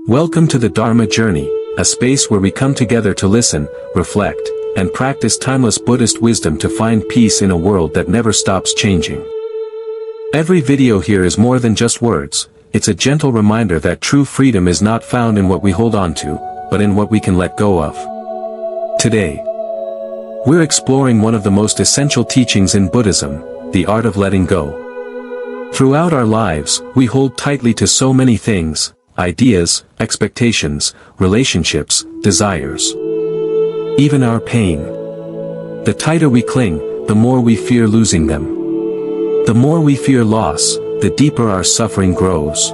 Welcome to the Dharma Journey, a space where we come together to listen, reflect, and practice timeless Buddhist wisdom to find peace in a world that never stops changing. Every video here is more than just words, it's a gentle reminder that true freedom is not found in what we hold on to, but in what we can let go of. Today, we're exploring one of the most essential teachings in Buddhism, the art of letting go. Throughout our lives, we hold tightly to so many things, ideas, expectations, relationships, desires. Even our pain. The tighter we cling, the more we fear losing them. The more we fear loss, the deeper our suffering grows.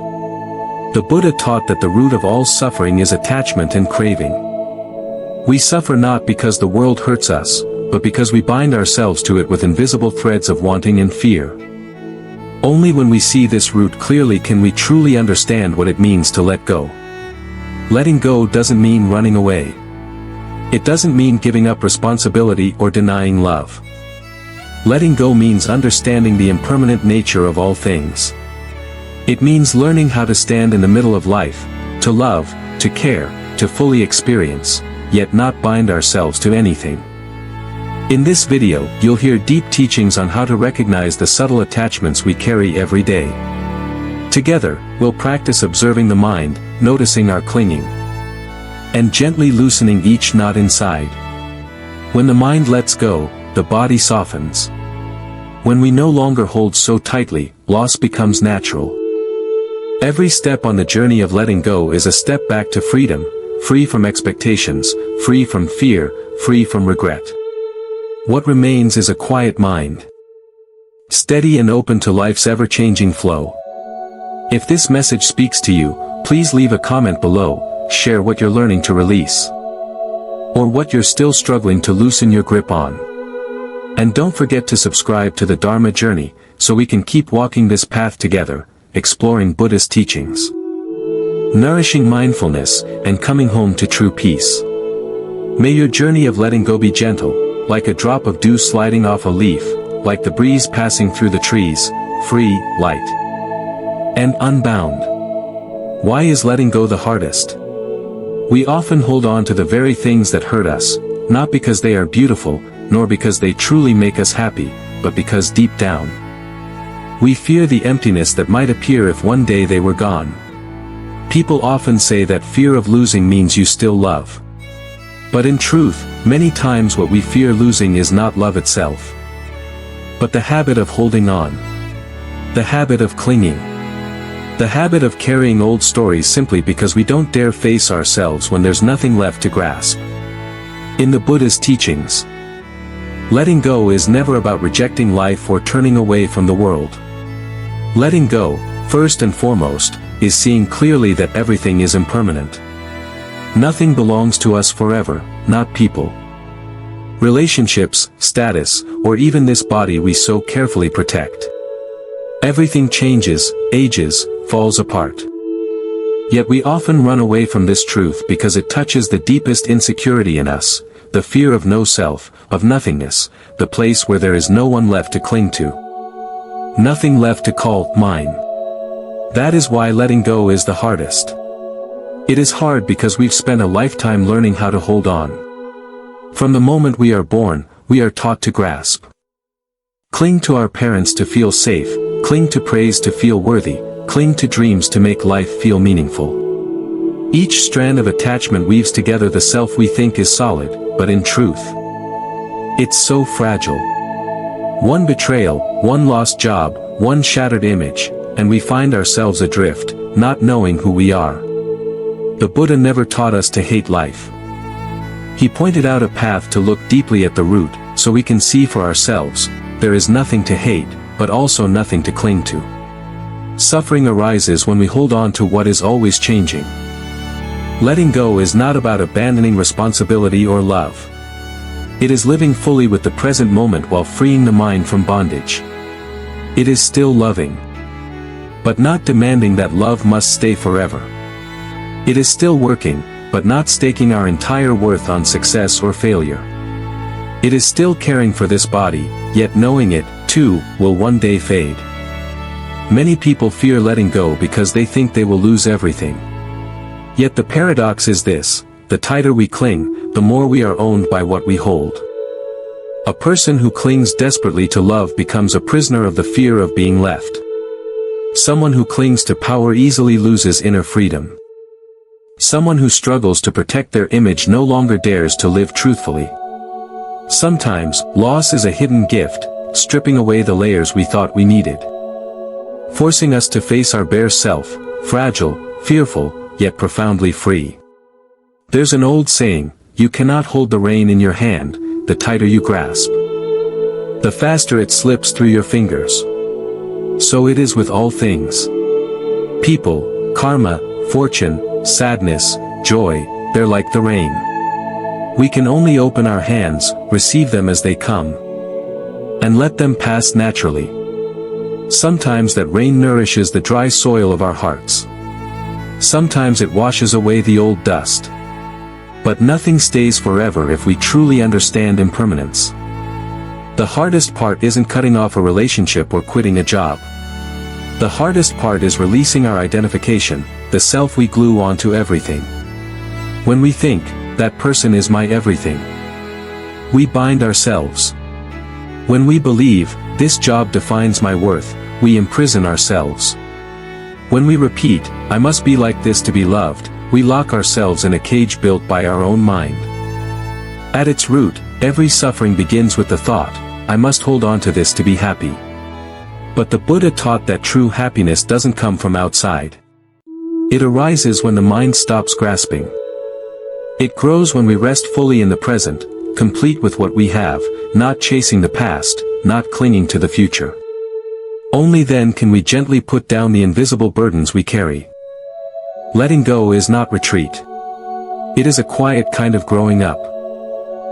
The Buddha taught that the root of all suffering is attachment and craving. We suffer not because the world hurts us, but because we bind ourselves to it with invisible threads of wanting and fear. Only when we see this root clearly can we truly understand what it means to let go. Letting go doesn't mean running away. It doesn't mean giving up responsibility or denying love. Letting go means understanding the impermanent nature of all things. It means learning how to stand in the middle of life, to love, to care, to fully experience, yet not bind ourselves to anything. In this video, you'll hear deep teachings on how to recognize the subtle attachments we carry every day. Together, we'll practice observing the mind, noticing our clinging, and gently loosening each knot inside. When the mind lets go, the body softens. When we no longer hold so tightly, loss becomes natural. Every step on the journey of letting go is a step back to freedom, free from expectations, free from fear, free from regret. What remains is a quiet mind, steady and open to life's ever-changing flow. If this message speaks to you, please leave a comment below, share what you're learning to release, or what you're still struggling to loosen your grip on. And don't forget to subscribe to the Dharma Journey, so we can keep walking this path together, exploring Buddhist teachings, nourishing mindfulness, and coming home to true peace. May your journey of letting go be gentle, like a drop of dew sliding off a leaf, like the breeze passing through the trees, free, light, and unbound. Why is letting go the hardest? We often hold on to the very things that hurt us, not because they are beautiful, nor because they truly make us happy, but because deep down, we fear the emptiness that might appear if one day they were gone. People often say that fear of losing means you still love. But in truth, many times what we fear losing is not love itself, but the habit of holding on, the habit of clinging, the habit of carrying old stories simply because we don't dare face ourselves when there's nothing left to grasp. In the Buddhist teachings, letting go is never about rejecting life or turning away from the world. Letting go, first and foremost, is seeing clearly that everything is impermanent. Nothing belongs to us forever, not people, relationships, status, or even this body we so carefully protect. Everything changes, ages, falls apart. Yet we often run away from this truth because it touches the deepest insecurity in us, the fear of no self, of nothingness, the place where there is no one left to cling to, nothing left to call mine. That is why letting go is the hardest. It is hard because we've spent a lifetime learning how to hold on. From the moment we are born, we are taught to grasp. Cling to our parents to feel safe, cling to praise to feel worthy, cling to dreams to make life feel meaningful. Each strand of attachment weaves together the self we think is solid, but in truth, it's so fragile. One betrayal, one lost job, one shattered image, and we find ourselves adrift, not knowing who we are. The Buddha never taught us to hate life. He pointed out a path to look deeply at the root, so we can see for ourselves, there is nothing to hate, but also nothing to cling to. Suffering arises when we hold on to what is always changing. Letting go is not about abandoning responsibility or love. It is living fully with the present moment while freeing the mind from bondage. It is still loving, but not demanding that love must stay forever. It is still working, but not staking our entire worth on success or failure. It is still caring for this body, yet knowing it, too, will one day fade. Many people fear letting go because they think they will lose everything. Yet the paradox is this: the tighter we cling, the more we are owned by what we hold. A person who clings desperately to love becomes a prisoner of the fear of being left. Someone who clings to power easily loses inner freedom. Someone who struggles to protect their image no longer dares to live truthfully. Sometimes, loss is a hidden gift, stripping away the layers we thought we needed, forcing us to face our bare self, fragile, fearful, yet profoundly free. There's an old saying, you cannot hold the rain in your hand, the tighter you grasp, the faster it slips through your fingers. So it is with all things. People, karma, fortune, sadness, joy, they're like the rain. We can only open our hands, receive them as they come, and let them pass naturally. Sometimes that rain nourishes the dry soil of our hearts. Sometimes it washes away the old dust. But nothing stays forever if we truly understand impermanence. The hardest part isn't cutting off a relationship or quitting a job. The hardest part is releasing our identification, the self we glue onto everything. When we think, that person is my everything, we bind ourselves. When we believe, this job defines my worth, we imprison ourselves. When we repeat, I must be like this to be loved, we lock ourselves in a cage built by our own mind. At its root, every suffering begins with the thought, I must hold on to this to be happy. But the Buddha taught that true happiness doesn't come from outside. It arises when the mind stops grasping. It grows when we rest fully in the present, complete with what we have, not chasing the past, not clinging to the future. Only then can we gently put down the invisible burdens we carry. Letting go is not retreat. It is a quiet kind of growing up.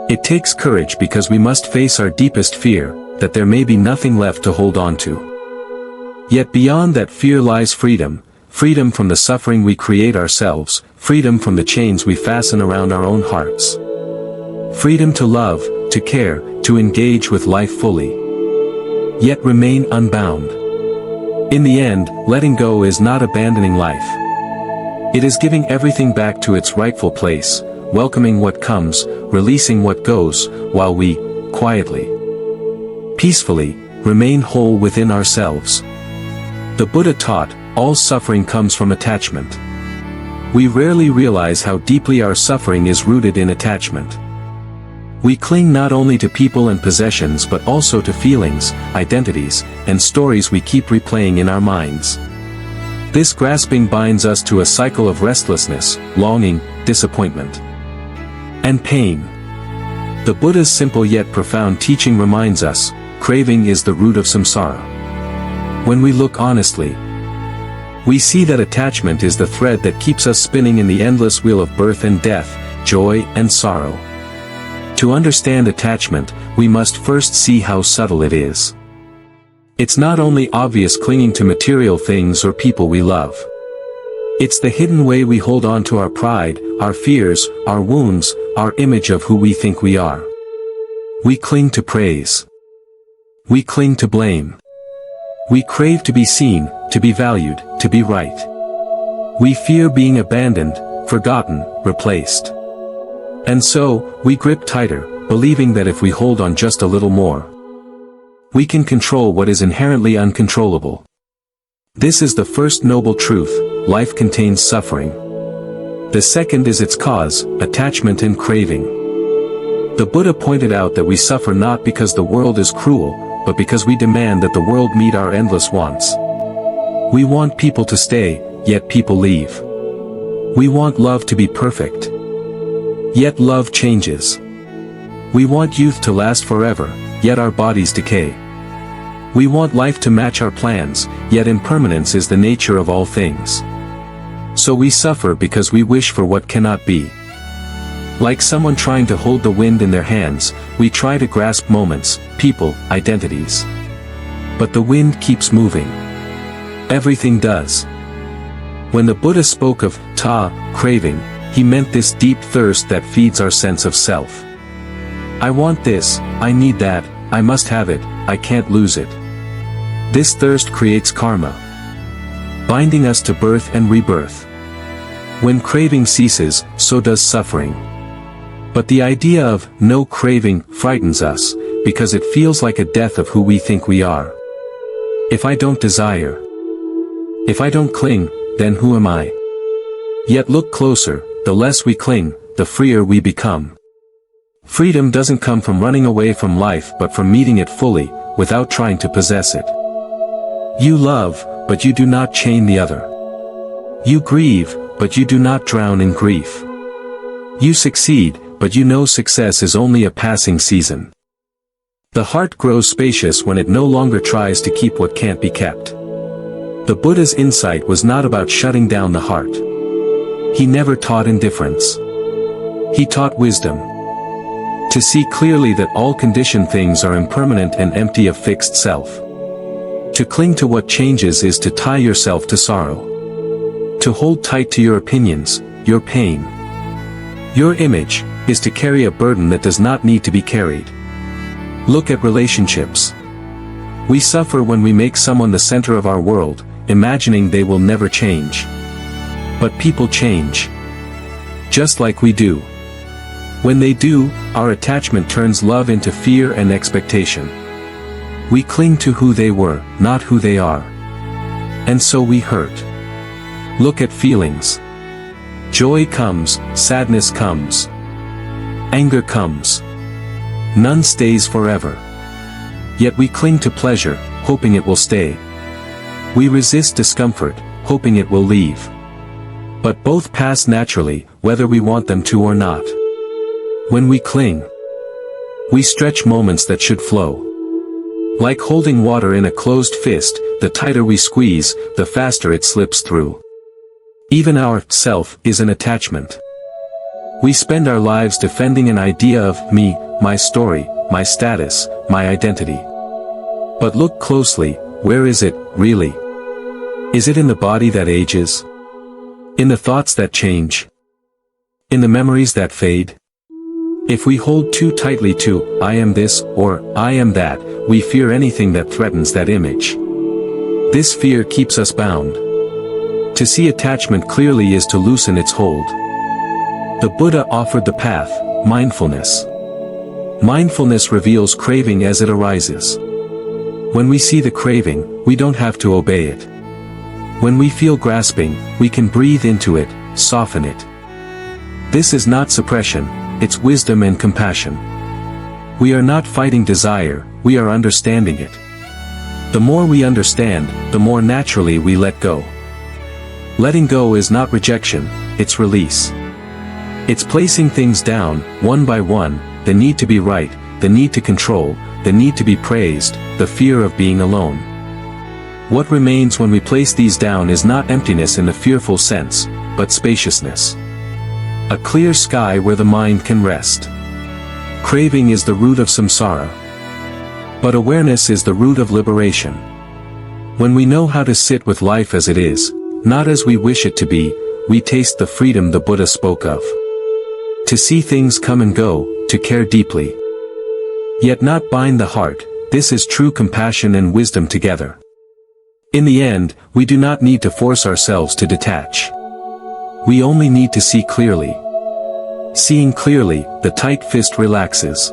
It takes courage because we must face our deepest fear, that there may be nothing left to hold on to. Yet beyond that fear lies freedom, freedom from the suffering we create ourselves, freedom from the chains we fasten around our own hearts. Freedom to love, to care, to engage with life fully, yet remain unbound. In the end, letting go is not abandoning life. It is giving everything back to its rightful place, welcoming what comes, releasing what goes, while we, quietly, peacefully, remain whole within ourselves. The Buddha taught, all suffering comes from attachment. We rarely realize how deeply our suffering is rooted in attachment. We cling not only to people and possessions but also to feelings, identities, and stories we keep replaying in our minds. This grasping binds us to a cycle of restlessness, longing, disappointment, and pain. The Buddha's simple yet profound teaching reminds us, craving is the root of samsara. When we look honestly, we see that attachment is the thread that keeps us spinning in the endless wheel of birth and death, joy and sorrow. To understand attachment, we must first see how subtle it is. It's not only obvious clinging to material things or people we love. It's the hidden way we hold on to our pride, our fears, our wounds, our image of who we think we are. We cling to praise. We cling to blame. We crave to be seen, to be valued, to be right. We fear being abandoned, forgotten, replaced. And so, we grip tighter, believing that if we hold on just a little more, we can control what is inherently uncontrollable. This is the first noble truth: life contains suffering. The second is its cause, attachment and craving. The Buddha pointed out that we suffer not because the world is cruel, but because we demand that the world meet our endless wants. We want people to stay, yet people leave. We want love to be perfect, yet love changes. We want youth to last forever, yet our bodies decay. We want life to match our plans, yet impermanence is the nature of all things. So we suffer because we wish for what cannot be. Like someone trying to hold the wind in their hands, we try to grasp moments, people, identities. But the wind keeps moving. Everything does. When the Buddha spoke of craving, he meant this deep thirst that feeds our sense of self. I want this, I need that, I must have it, I can't lose it. This thirst creates karma, binding us to birth and rebirth. When craving ceases, so does suffering. But the idea of no craving frightens us, because it feels like a death of who we think we are. If I don't desire, if I don't cling, then who am I? Yet look closer, the less we cling, the freer we become. Freedom doesn't come from running away from life but from meeting it fully, without trying to possess it. You love, but you do not chain the other. You grieve, but you do not drown in grief. You succeed, but you know success is only a passing season. The heart grows spacious when it no longer tries to keep what can't be kept. The Buddha's insight was not about shutting down the heart. He never taught indifference. He taught wisdom. To see clearly that all conditioned things are impermanent and empty of fixed self. To cling to what changes is to tie yourself to sorrow. To hold tight to your opinions, your pain. Your image is to carry a burden that does not need to be carried. Look at relationships. We suffer when we make someone the center of our world, imagining they will never change. But people change. Just like we do. When they do, our attachment turns love into fear and expectation. We cling to who they were, not who they are. And so we hurt. Look at feelings. Joy comes, sadness comes. Anger comes. None stays forever. Yet we cling to pleasure, hoping it will stay. We resist discomfort, hoping it will leave. But both pass naturally, whether we want them to or not. When we cling, we stretch moments that should flow. Like holding water in a closed fist, the tighter we squeeze, the faster it slips through. Even our self is an attachment. We spend our lives defending an idea of me, my story, my status, my identity. But look closely, where is it, really? Is it in the body that ages? In the thoughts that change? In the memories that fade? If we hold too tightly to, I am this, or, I am that, we fear anything that threatens that image. This fear keeps us bound. To see attachment clearly is to loosen its hold. The Buddha offered the path, mindfulness. Mindfulness reveals craving as it arises. When we see the craving, we don't have to obey it. When we feel grasping, we can breathe into it, soften it. This is not suppression, it's wisdom and compassion. We are not fighting desire, we are understanding it. The more we understand, the more naturally we let go. Letting go is not rejection, it's release. It's placing things down, one by one, the need to be right, the need to control, the need to be praised, the fear of being alone. What remains when we place these down is not emptiness in the fearful sense, but spaciousness. A clear sky where the mind can rest. Craving is the root of samsara. But awareness is the root of liberation. When we know how to sit with life as it is, not as we wish it to be, we taste the freedom the Buddha spoke of. To see things come and go, to care deeply. Yet not bind the heart, this is true compassion and wisdom together. In the end, we do not need to force ourselves to detach. We only need to see clearly. Seeing clearly, the tight fist relaxes.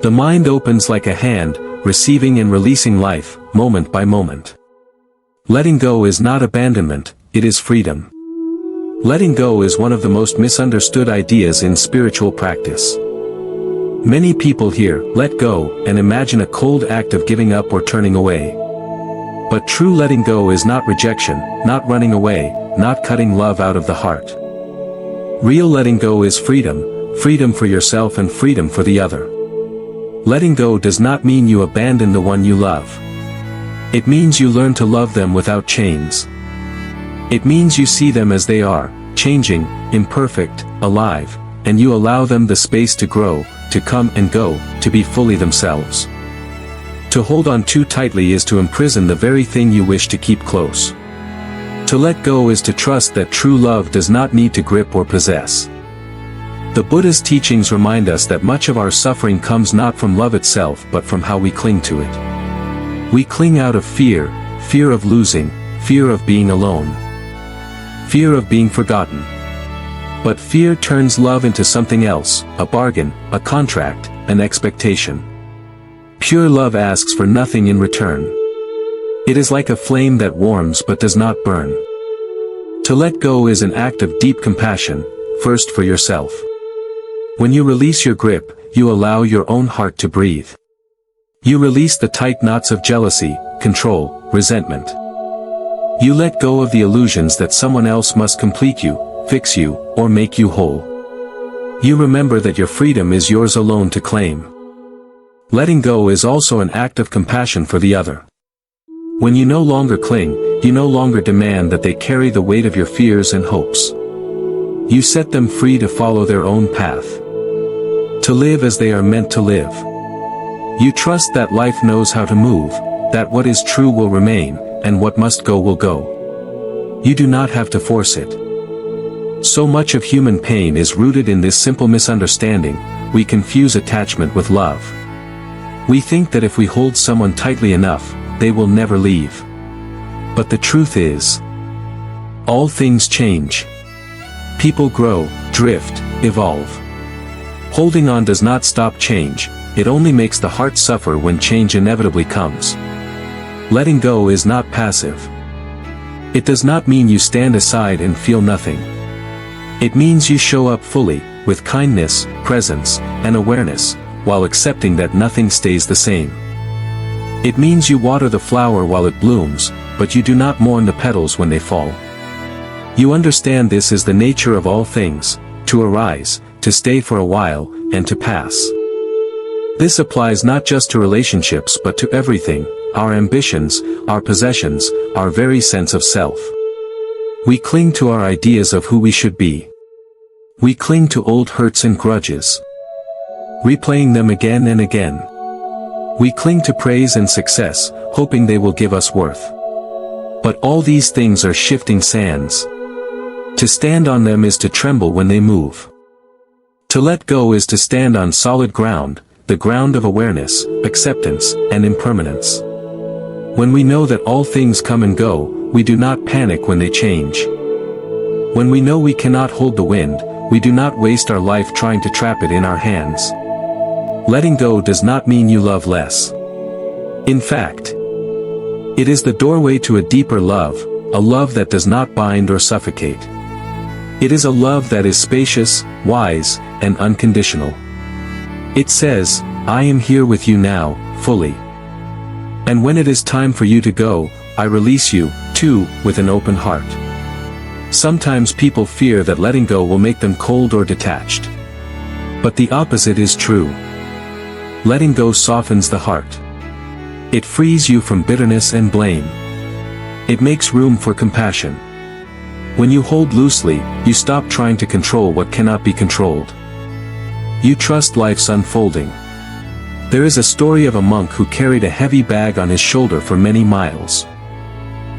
The mind opens like a hand, receiving and releasing life, moment by moment. Letting go is not abandonment, it is freedom. Letting go is one of the most misunderstood ideas in spiritual practice. Many people hear, let go, and imagine a cold act of giving up or turning away. But true letting go is not rejection, not running away, not cutting love out of the heart. Real letting go is freedom, freedom for yourself and freedom for the other. Letting go does not mean you abandon the one you love. It means you learn to love them without chains. It means you see them as they are, changing, imperfect, alive, and you allow them the space to grow, to come and go, to be fully themselves. To hold on too tightly is to imprison the very thing you wish to keep close. To let go is to trust that true love does not need to grip or possess. The Buddha's teachings remind us that much of our suffering comes not from love itself but from how we cling to it. We cling out of fear, fear of losing, fear of being alone. fear of being forgotten. But fear turns love into something else, a bargain, a contract, an expectation. Pure love asks for nothing in return. It is like a flame that warms but does not burn. To let go is an act of deep compassion, first for yourself. When you release your grip, you allow your own heart to breathe. You release the tight knots of jealousy, control, resentment. You let go of the illusions that someone else must complete you, fix you, or make you whole. You remember that your freedom is yours alone to claim. Letting go is also an act of compassion for the other. When you no longer cling, you no longer demand that they carry the weight of your fears and hopes. You set them free to follow their own path. To live as they are meant to live. You trust that life knows how to move, that what is true will remain, and what must go will go. You do not have to force it. So much of human pain is rooted in this simple misunderstanding: we confuse attachment with love. We think that if we hold someone tightly enough, they will never leave. But the truth is, all things change. People grow, drift, evolve. Holding on does not stop change, it only makes the heart suffer when change inevitably comes. Letting go is not passive. It does not mean you stand aside and feel nothing. It means you show up fully, with kindness, presence, and awareness, while accepting that nothing stays the same. It means you water the flower while it blooms, but you do not mourn the petals when they fall. You understand this is the nature of all things: to arise, to stay for a while, and to pass. This applies not just to relationships but to everything: our ambitions, our possessions, our very sense of self. We cling to our ideas of who we should be. We cling to old hurts and grudges, replaying them again and again. We cling to praise and success, hoping they will give us worth. But all these things are shifting sands. To stand on them is to tremble when they move. To let go is to stand on solid ground, the ground of awareness, acceptance, and impermanence. When we know that all things come and go, we do not panic when they change. When we know we cannot hold the wind, we do not waste our life trying to trap it in our hands. Letting go does not mean you love less. In fact, it is the doorway to a deeper love, a love that does not bind or suffocate. It is a love that is spacious, wise, and unconditional. It says, "I am here with you now, fully. And when it is time for you to go, I release you, too, with an open heart." Sometimes people fear that letting go will make them cold or detached. But the opposite is true. Letting go softens the heart. It frees you from bitterness and blame. It makes room for compassion. When you hold loosely, you stop trying to control what cannot be controlled. You trust life's unfolding. There is a story of a monk who carried a heavy bag on his shoulder for many miles.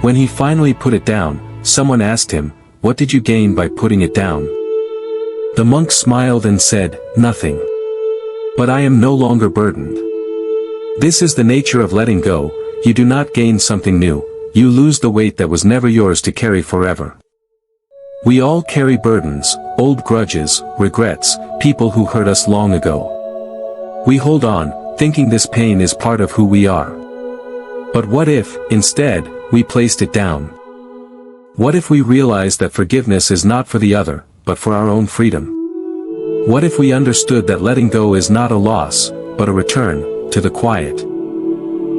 When he finally put it down, someone asked him, "What did you gain by putting it down?" The monk smiled and said, "Nothing. But I am no longer burdened." This is the nature of letting go: you do not gain something new, you lose the weight that was never yours to carry forever. We all carry burdens, old grudges, regrets, people who hurt us long ago. We hold on, thinking this pain is part of who we are. But what if, instead, we placed it down? What if we realized that forgiveness is not for the other, but for our own freedom? What if we understood that letting go is not a loss, but a return, to the quiet,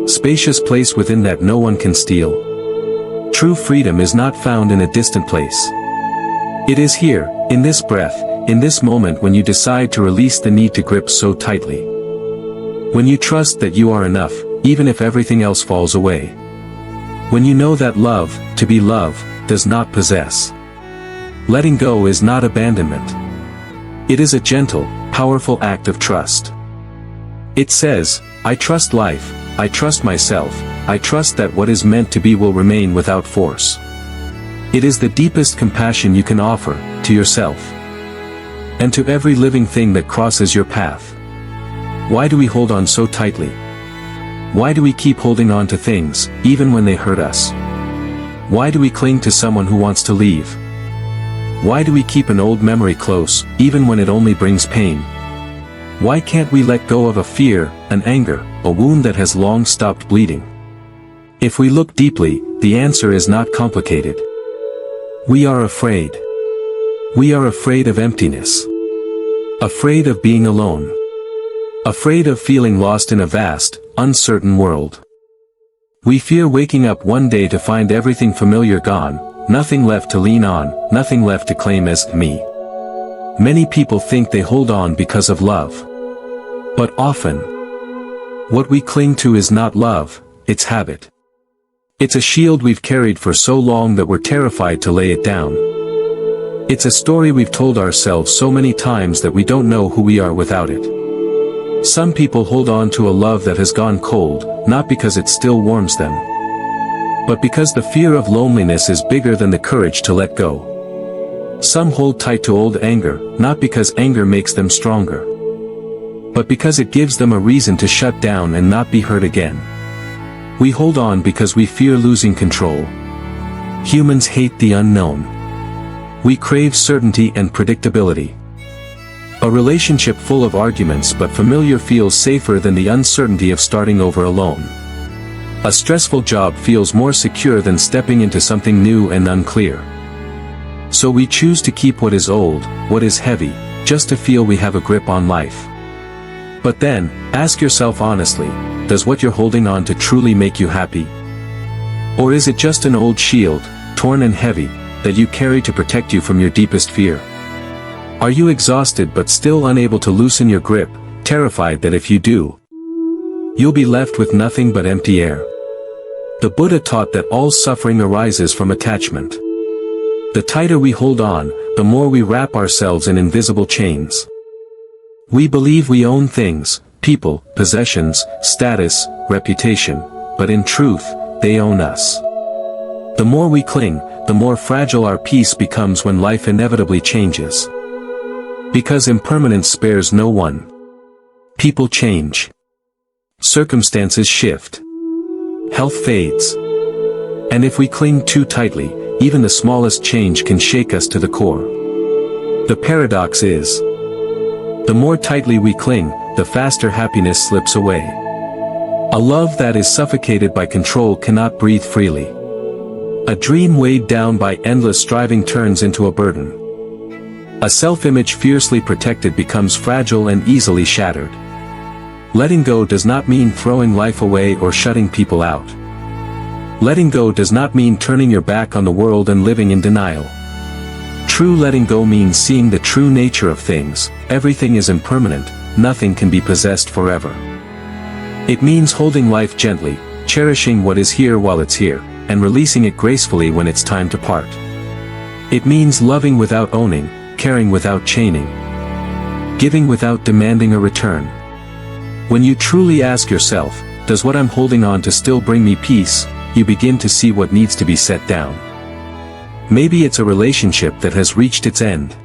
spacious place within that no one can steal? True freedom is not found in a distant place. It is here, in this breath, in this moment when you decide to release the need to grip so tightly. When you trust that you are enough, even if everything else falls away. When you know that love, to be love, does not possess. Letting go is not abandonment. It is a gentle, powerful act of trust. It says, "I trust life, I trust myself, I trust that what is meant to be will remain without force." It is the deepest compassion you can offer, to yourself. And to every living thing that crosses your path. Why do we hold on so tightly? Why do we keep holding on to things, even when they hurt us? Why do we cling to someone who wants to leave? Why do we keep an old memory close, even when it only brings pain? Why can't we let go of a fear, an anger, a wound that has long stopped bleeding? If we look deeply, the answer is not complicated. We are afraid. We are afraid of emptiness. Afraid of being alone. Afraid of feeling lost in a vast, uncertain world. We fear waking up one day to find everything familiar gone, nothing left to lean on, nothing left to claim as me. Many people think they hold on because of love. But often, what we cling to is not love, it's habit. It's a shield we've carried for so long that we're terrified to lay it down. It's a story we've told ourselves so many times that we don't know who we are without it. Some people hold on to a love that has gone cold, not because it still warms them, but because the fear of loneliness is bigger than the courage to let go. Some hold tight to old anger, not because anger makes them stronger, but because it gives them a reason to shut down and not be hurt again. We hold on because we fear losing control. Humans hate the unknown. We crave certainty and predictability. A relationship full of arguments but familiar feels safer than the uncertainty of starting over alone. A stressful job feels more secure than stepping into something new and unclear. So we choose to keep what is old, what is heavy, just to feel we have a grip on life. But then, ask yourself honestly, does what you're holding on to truly make you happy? Or is it just an old shield, torn and heavy, that you carry to protect you from your deepest fear? Are you exhausted but still unable to loosen your grip, terrified that if you do, you'll be left with nothing but empty air? The Buddha taught that all suffering arises from attachment. The tighter we hold on, the more we wrap ourselves in invisible chains. We believe we own things, people, possessions, status, reputation, but in truth, they own us. The more we cling, the more fragile our peace becomes when life inevitably changes. Because impermanence spares no one. People change. Circumstances shift. Health fades. And if we cling too tightly, even the smallest change can shake us to the core. The paradox is, the more tightly we cling, the faster happiness slips away. A love that is suffocated by control cannot breathe freely. A dream weighed down by endless striving turns into a burden. A self-image fiercely protected becomes fragile and easily shattered. Letting go does not mean throwing life away or shutting people out. Letting go does not mean turning your back on the world and living in denial. True letting go means seeing the true nature of things. Everything is impermanent, nothing can be possessed forever. It means holding life gently, cherishing what is here while it's here, and releasing it gracefully when it's time to part. It means loving without owning, caring without chaining, giving without demanding a return. When you truly ask yourself, does what I'm holding on to still bring me peace, you begin to see what needs to be set down. Maybe it's a relationship that has reached its end.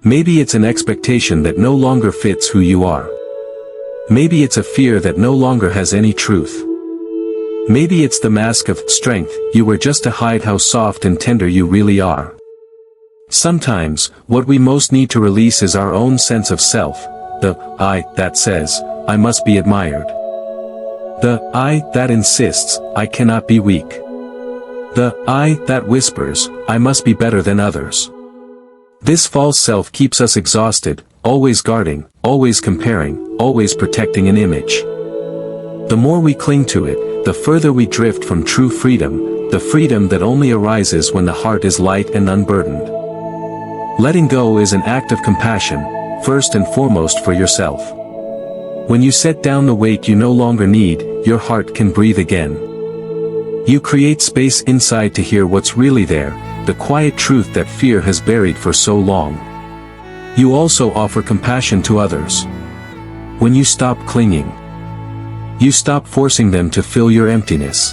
Maybe it's an expectation that no longer fits who you are. Maybe it's a fear that no longer has any truth. Maybe it's the mask of strength you wear just to hide how soft and tender you really are. Sometimes, what we most need to release is our own sense of self, the I that says, I must be admired. The I that insists, I cannot be weak. The I that whispers, I must be better than others. This false self keeps us exhausted, always guarding, always comparing, always protecting an image. The more we cling to it, the further we drift from true freedom, the freedom that only arises when the heart is light and unburdened. Letting go is an act of compassion, first and foremost for yourself. When you set down the weight you no longer need, your heart can breathe again. You create space inside to hear what's really there, the quiet truth that fear has buried for so long. You also offer compassion to others. When you stop clinging, you stop forcing them to fill your emptiness.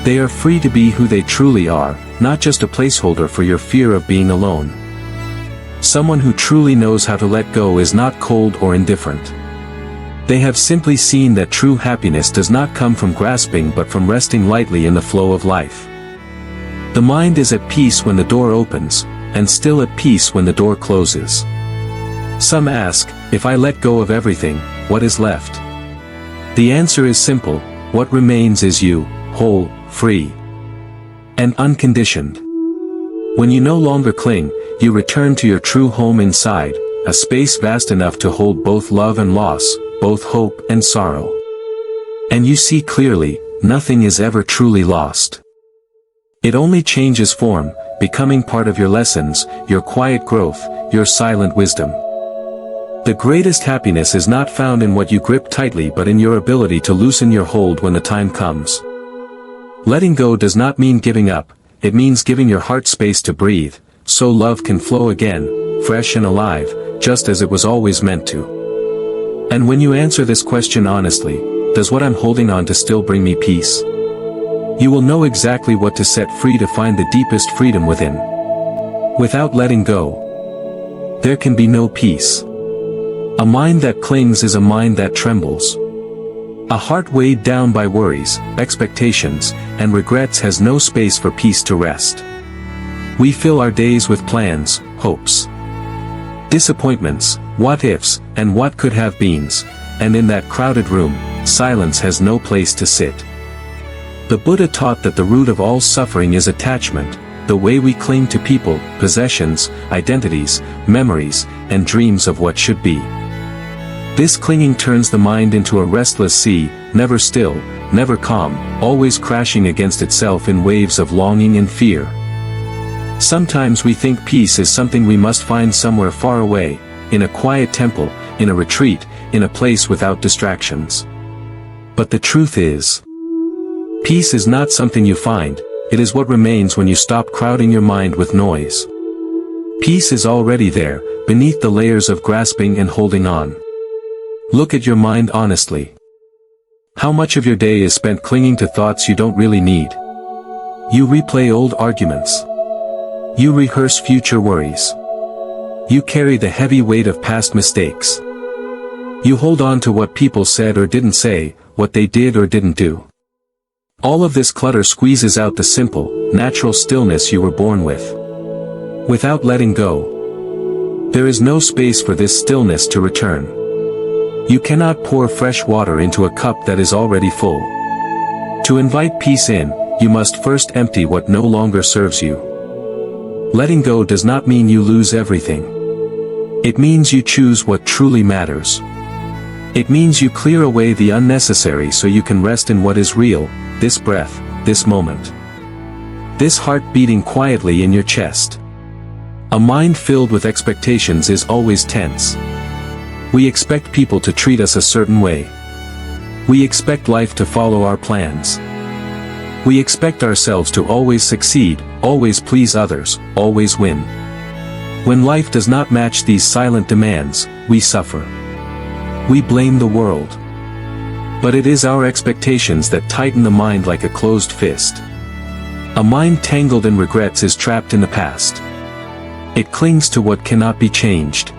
They are free to be who they truly are, not just a placeholder for your fear of being alone. Someone who truly knows how to let go is not cold or indifferent. They have simply seen that true happiness does not come from grasping but from resting lightly in the flow of life. The mind is at peace when the door opens, and still at peace when the door closes. Some ask, if I let go of everything, what is left? The answer is simple: what remains is you, whole, free, and unconditioned. When you no longer cling, you return to your true home inside, a space vast enough to hold both love and loss, both hope and sorrow. And you see clearly, nothing is ever truly lost. It only changes form, becoming part of your lessons, your quiet growth, your silent wisdom. The greatest happiness is not found in what you grip tightly but in your ability to loosen your hold when the time comes. Letting go does not mean giving up, it means giving your heart space to breathe, so love can flow again, fresh and alive, just as it was always meant to. And when you answer this question honestly, does what I'm holding on to still bring me peace? You will know exactly what to set free to find the deepest freedom within. Without letting go, there can be no peace. A mind that clings is a mind that trembles. A heart weighed down by worries, expectations, and regrets has no space for peace to rest. We fill our days with plans, hopes, disappointments, what-ifs, and what could have beens, and in that crowded room, silence has no place to sit. The Buddha taught that the root of all suffering is attachment, the way we cling to people, possessions, identities, memories, and dreams of what should be. This clinging turns the mind into a restless sea, never still, never calm, always crashing against itself in waves of longing and fear. Sometimes we think peace is something we must find somewhere far away, in a quiet temple, in a retreat, in a place without distractions. But the truth is, peace is not something you find, it is what remains when you stop crowding your mind with noise. Peace is already there, beneath the layers of grasping and holding on. Look at your mind honestly. How much of your day is spent clinging to thoughts you don't really need? You replay old arguments. You rehearse future worries. You carry the heavy weight of past mistakes. You hold on to what people said or didn't say, what they did or didn't do. All of this clutter squeezes out the simple, natural stillness you were born with. Without letting go, there is no space for this stillness to return. You cannot pour fresh water into a cup that is already full. To invite peace in, you must first empty what no longer serves you. Letting go does not mean you lose everything. It means you choose what truly matters. It means you clear away the unnecessary so you can rest in what is real, this breath, this moment. This heart beating quietly in your chest. A mind filled with expectations is always tense. We expect people to treat us a certain way. We expect life to follow our plans. We expect ourselves to always succeed, always please others, always win. When life does not match these silent demands, we suffer. We blame the world. But it is our expectations that tighten the mind like a closed fist. A mind tangled in regrets is trapped in the past. It clings to what cannot be changed.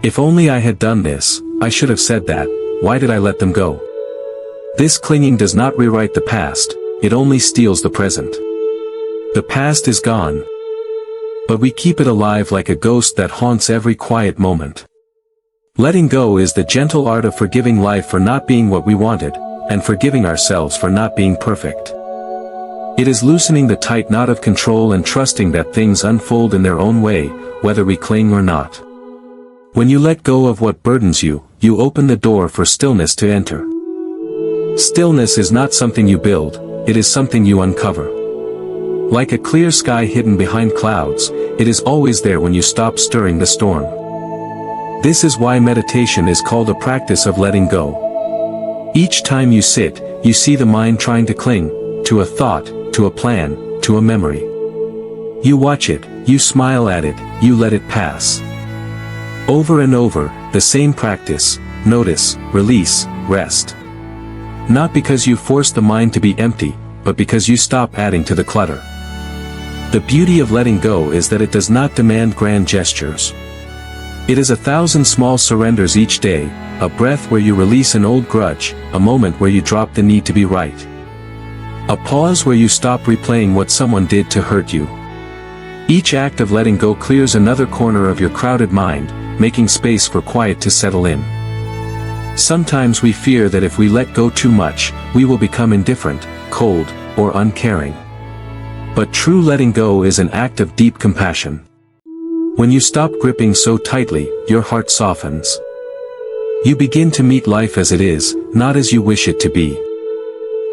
If only I had done this, I should have said that, why did I let them go? This clinging does not rewrite the past, it only steals the present. The past is gone. But we keep it alive like a ghost that haunts every quiet moment. Letting go is the gentle art of forgiving life for not being what we wanted, and forgiving ourselves for not being perfect. It is loosening the tight knot of control and trusting that things unfold in their own way, whether we cling or not. When you let go of what burdens you, you open the door for stillness to enter. Stillness is not something you build, it is something you uncover. Like a clear sky hidden behind clouds, it is always there when you stop stirring the storm. This is why meditation is called a practice of letting go. Each time you sit, you see the mind trying to cling, to a thought, to a plan, to a memory. You watch it, you smile at it, you let it pass. Over and over, the same practice: notice, release, rest. Not because you force the mind to be empty, but because you stop adding to the clutter. The beauty of letting go is that it does not demand grand gestures. It is 1,000 small surrenders each day, a breath where you release an old grudge, a moment where you drop the need to be right. A pause where you stop replaying what someone did to hurt you. Each act of letting go clears another corner of your crowded mind, making space for quiet to settle in. Sometimes we fear that if we let go too much, we will become indifferent, cold, or uncaring. But true letting go is an act of deep compassion. When you stop gripping so tightly, your heart softens. You begin to meet life as it is, not as you wish it to be.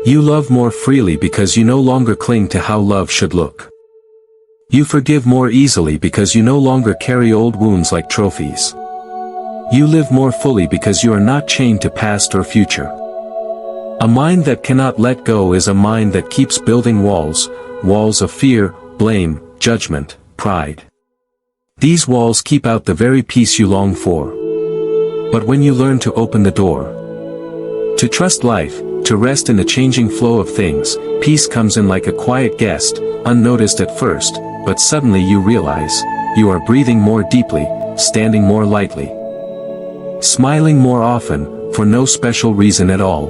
You love more freely because you no longer cling to how love should look. You forgive more easily because you no longer carry old wounds like trophies. You live more fully because you are not chained to past or future. A mind that cannot let go is a mind that keeps building walls, walls of fear, blame, judgment, pride. These walls keep out the very peace you long for. But when you learn to open the door, to trust life, to rest in the changing flow of things, peace comes in like a quiet guest, unnoticed at first, but suddenly you realize, you are breathing more deeply, standing more lightly, smiling more often, for no special reason at all.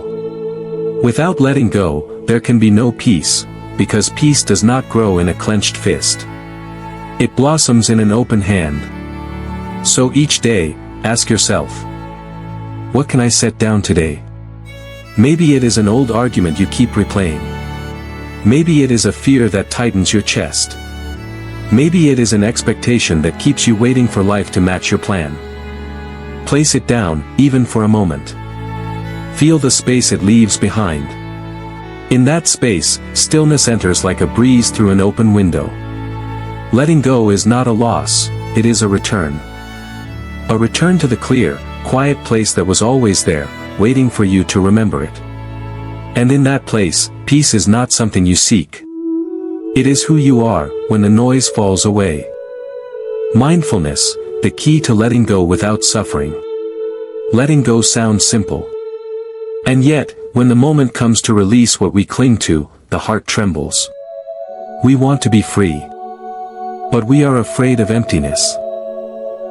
Without letting go, there can be no peace, because peace does not grow in a clenched fist. It blossoms in an open hand. So each day, ask yourself, what can I set down today? Maybe it is an old argument you keep replaying. Maybe it is a fear that tightens your chest. Maybe it is an expectation that keeps you waiting for life to match your plan. Place it down, even for a moment. Feel the space it leaves behind. In that space, stillness enters like a breeze through an open window. Letting go is not a loss, it is a return. A return to the clear, quiet place that was always there, waiting for you to remember it. And in that place, peace is not something you seek. It is who you are, when the noise falls away. Mindfulness, the key to letting go without suffering. Letting go sounds simple. And yet, when the moment comes to release what we cling to, the heart trembles. We want to be free. But we are afraid of emptiness.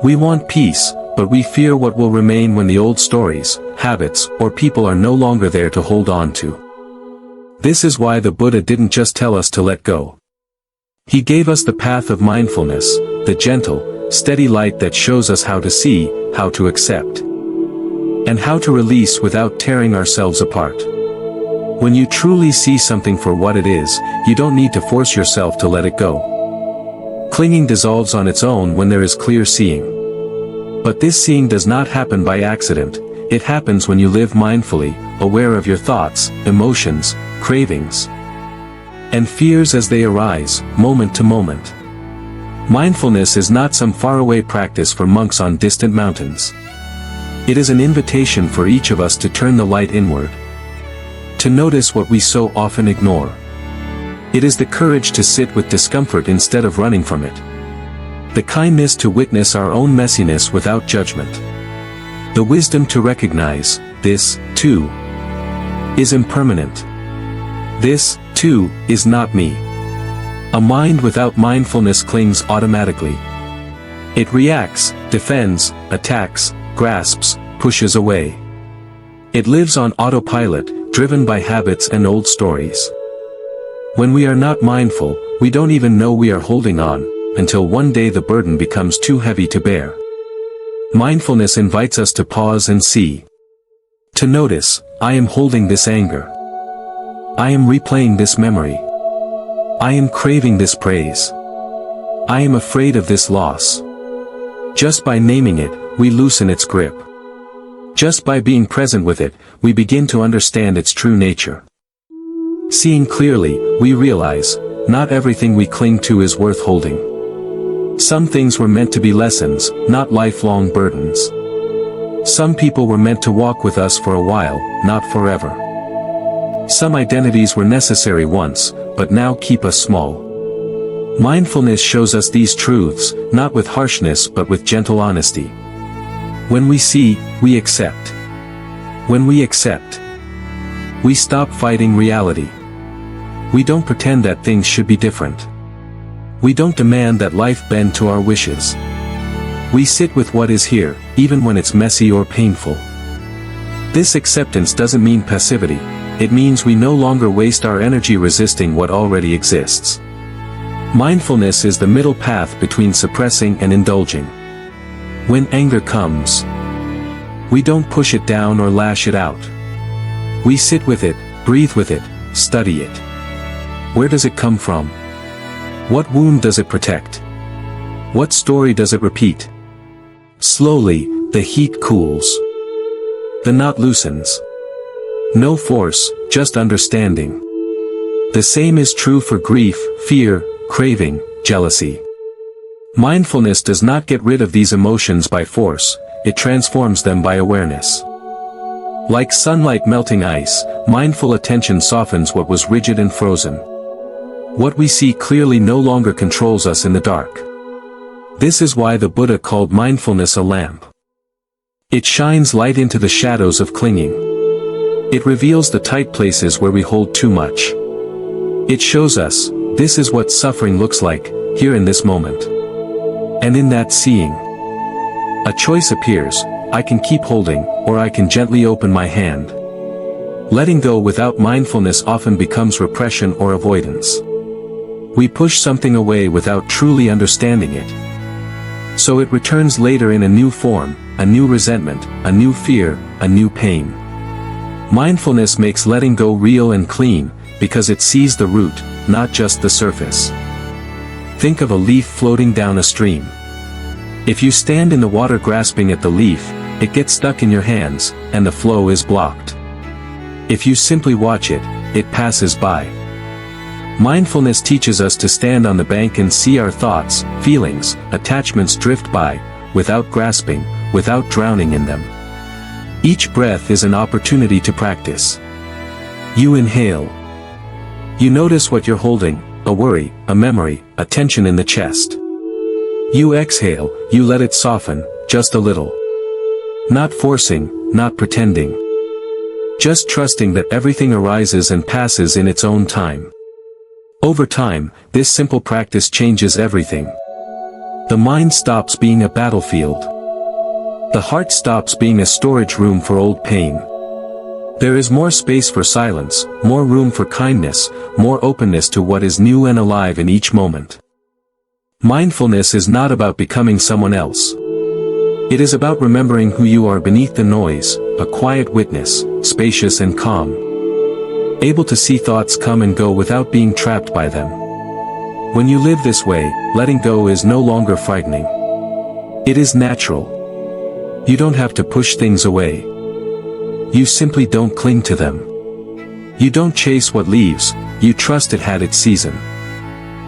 We want peace, but we fear what will remain when the old stories, habits, or people are no longer there to hold on to. This is why the Buddha didn't just tell us to let go. He gave us the path of mindfulness, the gentle, steady light that shows us how to see, how to accept, and how to release without tearing ourselves apart. When you truly see something for what it is, you don't need to force yourself to let it go. Clinging dissolves on its own when there is clear seeing. But this seeing does not happen by accident, it happens when you live mindfully, aware of your thoughts, emotions, cravings, and fears as they arise, moment to moment. Mindfulness is not some faraway practice for monks on distant mountains. It is an invitation for each of us to turn the light inward, to notice what we so often ignore. It is the courage to sit with discomfort instead of running from it. The kindness to witness our own messiness without judgment. The wisdom to recognize, this, too, is impermanent. This, too, is not me. A mind without mindfulness clings automatically. It reacts, defends, attacks, grasps, pushes away. It lives on autopilot, driven by habits and old stories. When we are not mindful, we don't even know we are holding on, until one day the burden becomes too heavy to bear. Mindfulness invites us to pause and see. To notice, I am holding this anger. I am replaying this memory. I am craving this praise. I am afraid of this loss. Just by naming it, we loosen its grip. Just by being present with it, we begin to understand its true nature. Seeing clearly, we realize, not everything we cling to is worth holding. Some things were meant to be lessons, not lifelong burdens. Some people were meant to walk with us for a while, not forever. Some identities were necessary once, but now keep us small. Mindfulness shows us these truths, not with harshness but with gentle honesty. When we see, we accept. When we accept, we stop fighting reality. We don't pretend that things should be different. We don't demand that life bend to our wishes. We sit with what is here, even when it's messy or painful. This acceptance doesn't mean passivity. It means we no longer waste our energy resisting what already exists. Mindfulness is the middle path between suppressing and indulging. When anger comes, we don't push it down or lash it out. We sit with it, breathe with it, study it. Where does it come from? What wound does it protect? What story does it repeat? Slowly, the heat cools. The knot loosens. No force, just understanding. The same is true for grief, fear, craving, jealousy. Mindfulness does not get rid of these emotions by force, it transforms them by awareness. Like sunlight melting ice, mindful attention softens what was rigid and frozen. What we see clearly no longer controls us in the dark. This is why the Buddha called mindfulness a lamp. It shines light into the shadows of clinging. It reveals the tight places where we hold too much. It shows us, this is what suffering looks like, here in this moment. And in that seeing, a choice appears: I can keep holding, or I can gently open my hand. Letting go without mindfulness often becomes repression or avoidance. We push something away without truly understanding it. So it returns later in a new form, a new resentment, a new fear, a new pain. Mindfulness makes letting go real and clean, because it sees the root, not just the surface. Think of a leaf floating down a stream. If you stand in the water grasping at the leaf, it gets stuck in your hands, and the flow is blocked. If you simply watch it, it passes by. Mindfulness teaches us to stand on the bank and see our thoughts, feelings, attachments drift by, without grasping, without drowning in them. Each breath is an opportunity to practice. You inhale. You notice what you're holding, a worry, a memory, a tension in the chest. You exhale, you let it soften, just a little. Not forcing, not pretending. Just trusting that everything arises and passes in its own time. Over time, this simple practice changes everything. The mind stops being a battlefield. The heart stops being a storage room for old pain. There is more space for silence, more room for kindness, more openness to what is new and alive in each moment. Mindfulness is not about becoming someone else. It is about remembering who you are beneath the noise, a quiet witness, spacious and calm. Able to see thoughts come and go without being trapped by them. When you live this way, letting go is no longer frightening. It is natural. You don't have to push things away. You simply don't cling to them. You don't chase what leaves, you trust it had its season.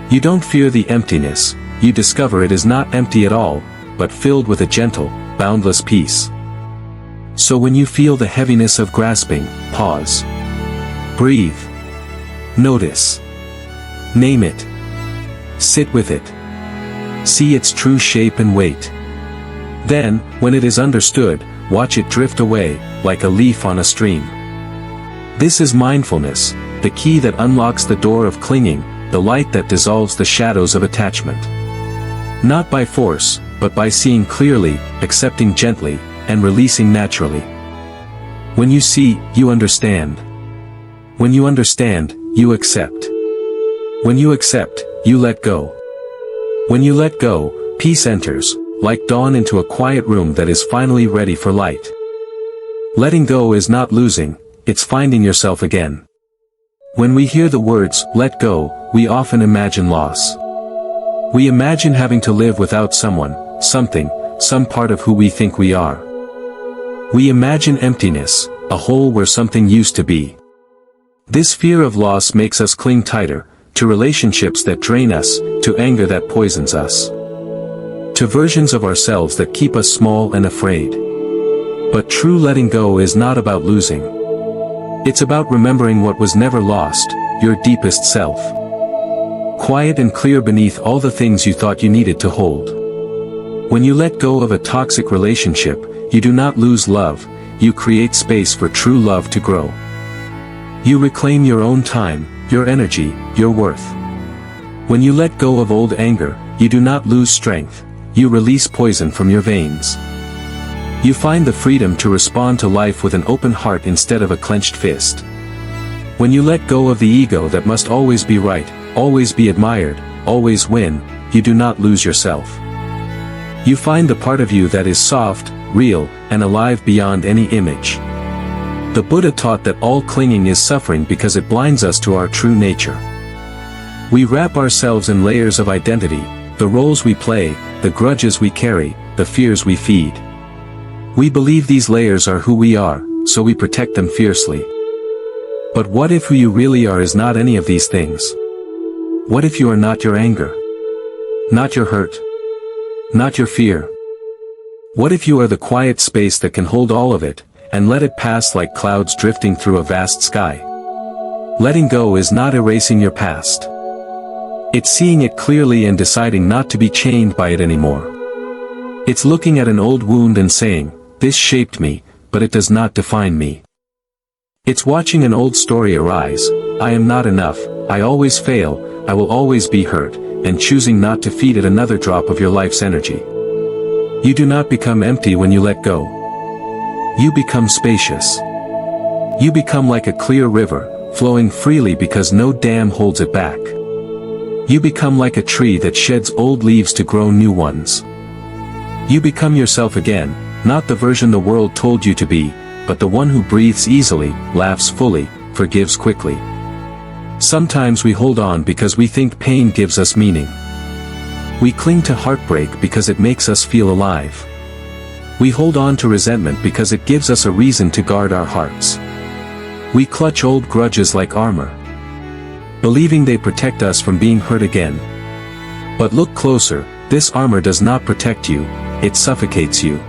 You don't fear the emptiness, you discover it is not empty at all, but filled with a gentle, boundless peace. So when you feel the heaviness of grasping, pause. Breathe. Notice. Name it. Sit with it. See its true shape and weight. Then, when it is understood, watch it drift away, like a leaf on a stream. This is mindfulness, the key that unlocks the door of clinging, the light that dissolves the shadows of attachment. Not by force, but by seeing clearly, accepting gently, and releasing naturally. When you see, you understand. When you understand, you accept. When you accept, you let go. When you let go, peace enters, like dawn into a quiet room that is finally ready for light. Letting go is not losing, it's finding yourself again. When we hear the words, let go, we often imagine loss. We imagine having to live without someone, something, some part of who we think we are. We imagine emptiness, a hole where something used to be. This fear of loss makes us cling tighter, to relationships that drain us, to anger that poisons us. To versions of ourselves that keep us small and afraid. But true letting go is not about losing. It's about remembering what was never lost, your deepest self. Quiet and clear beneath all the things you thought you needed to hold. When you let go of a toxic relationship, you do not lose love, you create space for true love to grow. You reclaim your own time, your energy, your worth. When you let go of old anger, you do not lose strength, you release poison from your veins. You find the freedom to respond to life with an open heart instead of a clenched fist. When you let go of the ego that must always be right, always be admired, always win, you do not lose yourself. You find the part of you that is soft, real, and alive beyond any image. The Buddha taught that all clinging is suffering because it blinds us to our true nature. We wrap ourselves in layers of identity, the roles we play, the grudges we carry, the fears we feed. We believe these layers are who we are, so we protect them fiercely. But what if who you really are is not any of these things? What if you are not your anger? Not your hurt? Not your fear? What if you are the quiet space that can hold all of it, and let it pass like clouds drifting through a vast sky? Letting go is not erasing your past. It's seeing it clearly and deciding not to be chained by it anymore. It's looking at an old wound and saying, "This shaped me, but it does not define me." It's watching an old story arise, "I am not enough, I always fail, I will always be hurt," and choosing not to feed it another drop of your life's energy. You do not become empty when you let go. You become spacious. You become like a clear river, flowing freely because no dam holds it back. You become like a tree that sheds old leaves to grow new ones. You become yourself again, not the version the world told you to be, but the one who breathes easily, laughs fully, forgives quickly. Sometimes we hold on because we think pain gives us meaning. We cling to heartbreak because it makes us feel alive. We hold on to resentment because it gives us a reason to guard our hearts. We clutch old grudges like armor, believing they protect us from being hurt again. But look closer, this armor does not protect you, it suffocates you.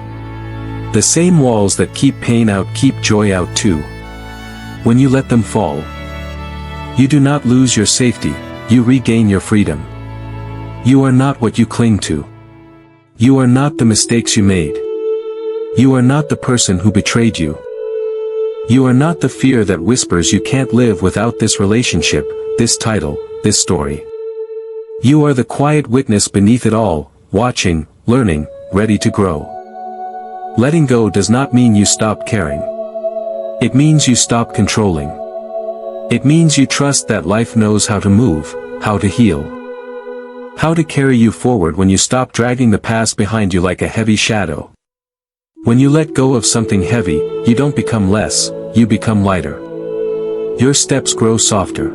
The same walls that keep pain out keep joy out too. When you let them fall, you do not lose your safety, you regain your freedom. You are not what you cling to. You are not the mistakes you made. You are not the person who betrayed you. You are not the fear that whispers you can't live without this relationship, this title, this story. You are the quiet witness beneath it all, watching, learning, ready to grow. Letting go does not mean you stop caring. It means you stop controlling. It means you trust that life knows how to move, how to heal, how to carry you forward when you stop dragging the past behind you like a heavy shadow. When you let go of something heavy, you don't become less, you become lighter. Your steps grow softer.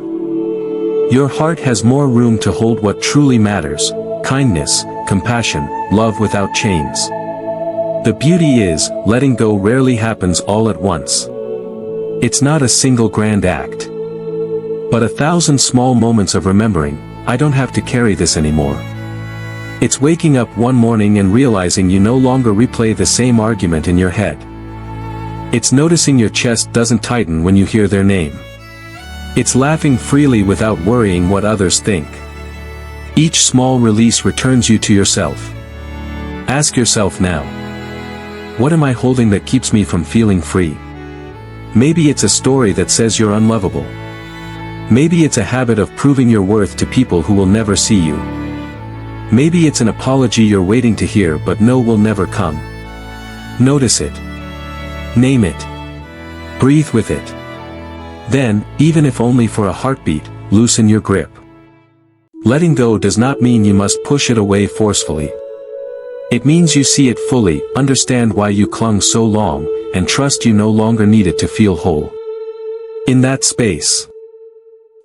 Your heart has more room to hold what truly matters: kindness, compassion, love without chains. The beauty is, letting go rarely happens all at once. It's not a single grand act, but 1,000 small moments of remembering, I don't have to carry this anymore. It's waking up one morning and realizing you no longer replay the same argument in your head. It's noticing your chest doesn't tighten when you hear their name. It's laughing freely without worrying what others think. Each small release returns you to yourself. Ask yourself now, what am I holding that keeps me from feeling free? Maybe it's a story that says you're unlovable. Maybe it's a habit of proving your worth to people who will never see you. Maybe it's an apology you're waiting to hear but know will never come. Notice it. Name it. Breathe with it. Then, even if only for a heartbeat, loosen your grip. Letting go does not mean you must push it away forcefully. It means you see it fully, understand why you clung so long, and trust you no longer need it to feel whole. In that space,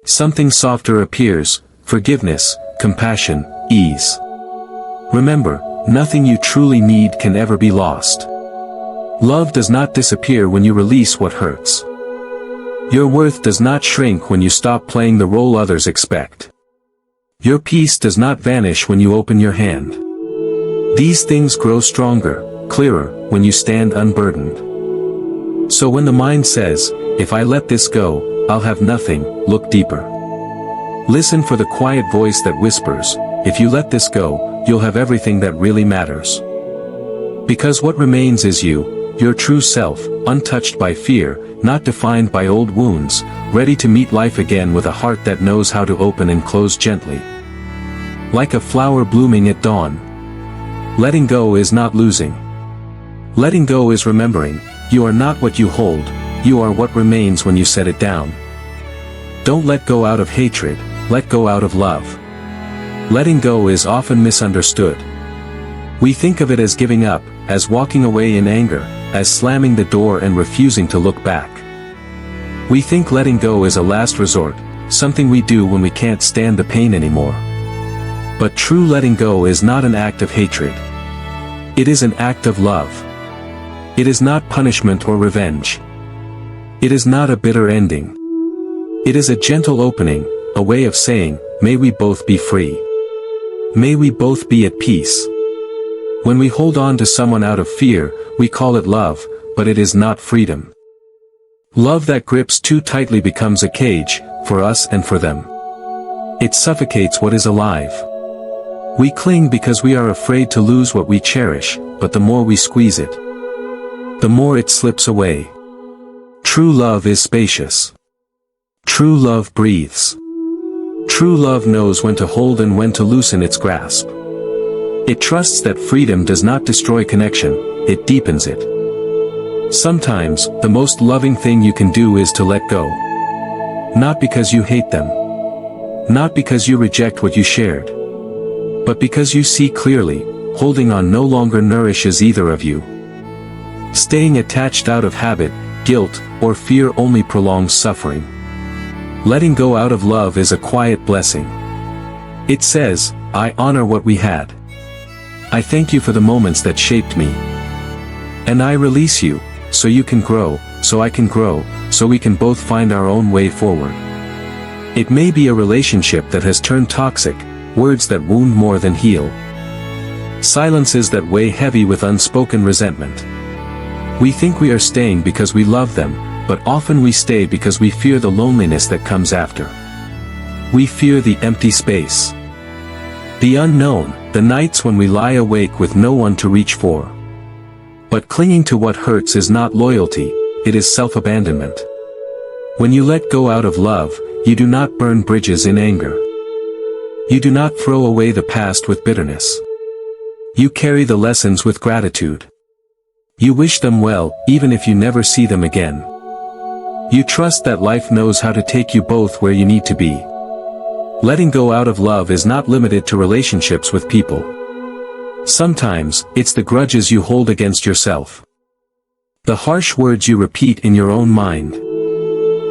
something softer appears: forgiveness, compassion, ease. Remember, nothing you truly need can ever be lost. Love does not disappear when you release what hurts. Your worth does not shrink when you stop playing the role others expect. Your peace does not vanish when you open your hand. These things grow stronger, clearer, when you stand unburdened. So when the mind says, "If I let this go, I'll have nothing," look deeper. Listen for the quiet voice that whispers, "If you let this go, you'll have everything that really matters." Because what remains is you, your true self, untouched by fear, not defined by old wounds, ready to meet life again with a heart that knows how to open and close gently. Like a flower blooming at dawn. Letting go is not losing. Letting go is remembering, you are not what you hold, you are what remains when you set it down. Don't let go out of hatred, let go out of love. Letting go is often misunderstood. We think of it as giving up, as walking away in anger, as slamming the door and refusing to look back. We think letting go is a last resort, something we do when we can't stand the pain anymore. But true letting go is not an act of hatred. It is an act of love. It is not punishment or revenge. It is not a bitter ending. It is a gentle opening, a way of saying, may we both be free. May we both be at peace. When we hold on to someone out of fear, we call it love, but it is not freedom. Love that grips too tightly becomes a cage, for us and for them. It suffocates what is alive. We cling because we are afraid to lose what we cherish, but the more we squeeze it, the more it slips away. True love is spacious. True love breathes. True love knows when to hold and when to loosen its grasp. It trusts that freedom does not destroy connection, it deepens it. Sometimes, the most loving thing you can do is to let go. Not because you hate them. Not because you reject what you shared. But because you see clearly, holding on no longer nourishes either of you. Staying attached out of habit, guilt, or fear only prolongs suffering. Letting go out of love is a quiet blessing. It says, I honor what we had. I thank you for the moments that shaped me. And I release you, so you can grow, so I can grow, so we can both find our own way forward. It may be a relationship that has turned toxic, words that wound more than heal. Silences that weigh heavy with unspoken resentment. We think we are staying because we love them, but often we stay because we fear the loneliness that comes after. We fear the empty space. The unknown, the nights when we lie awake with no one to reach for. But clinging to what hurts is not loyalty, it is self-abandonment. When you let go out of love, you do not burn bridges in anger. You do not throw away the past with bitterness. You carry the lessons with gratitude. You wish them well, even if you never see them again. You trust that life knows how to take you both where you need to be. Letting go out of love is not limited to relationships with people. Sometimes, it's the grudges you hold against yourself. The harsh words you repeat in your own mind.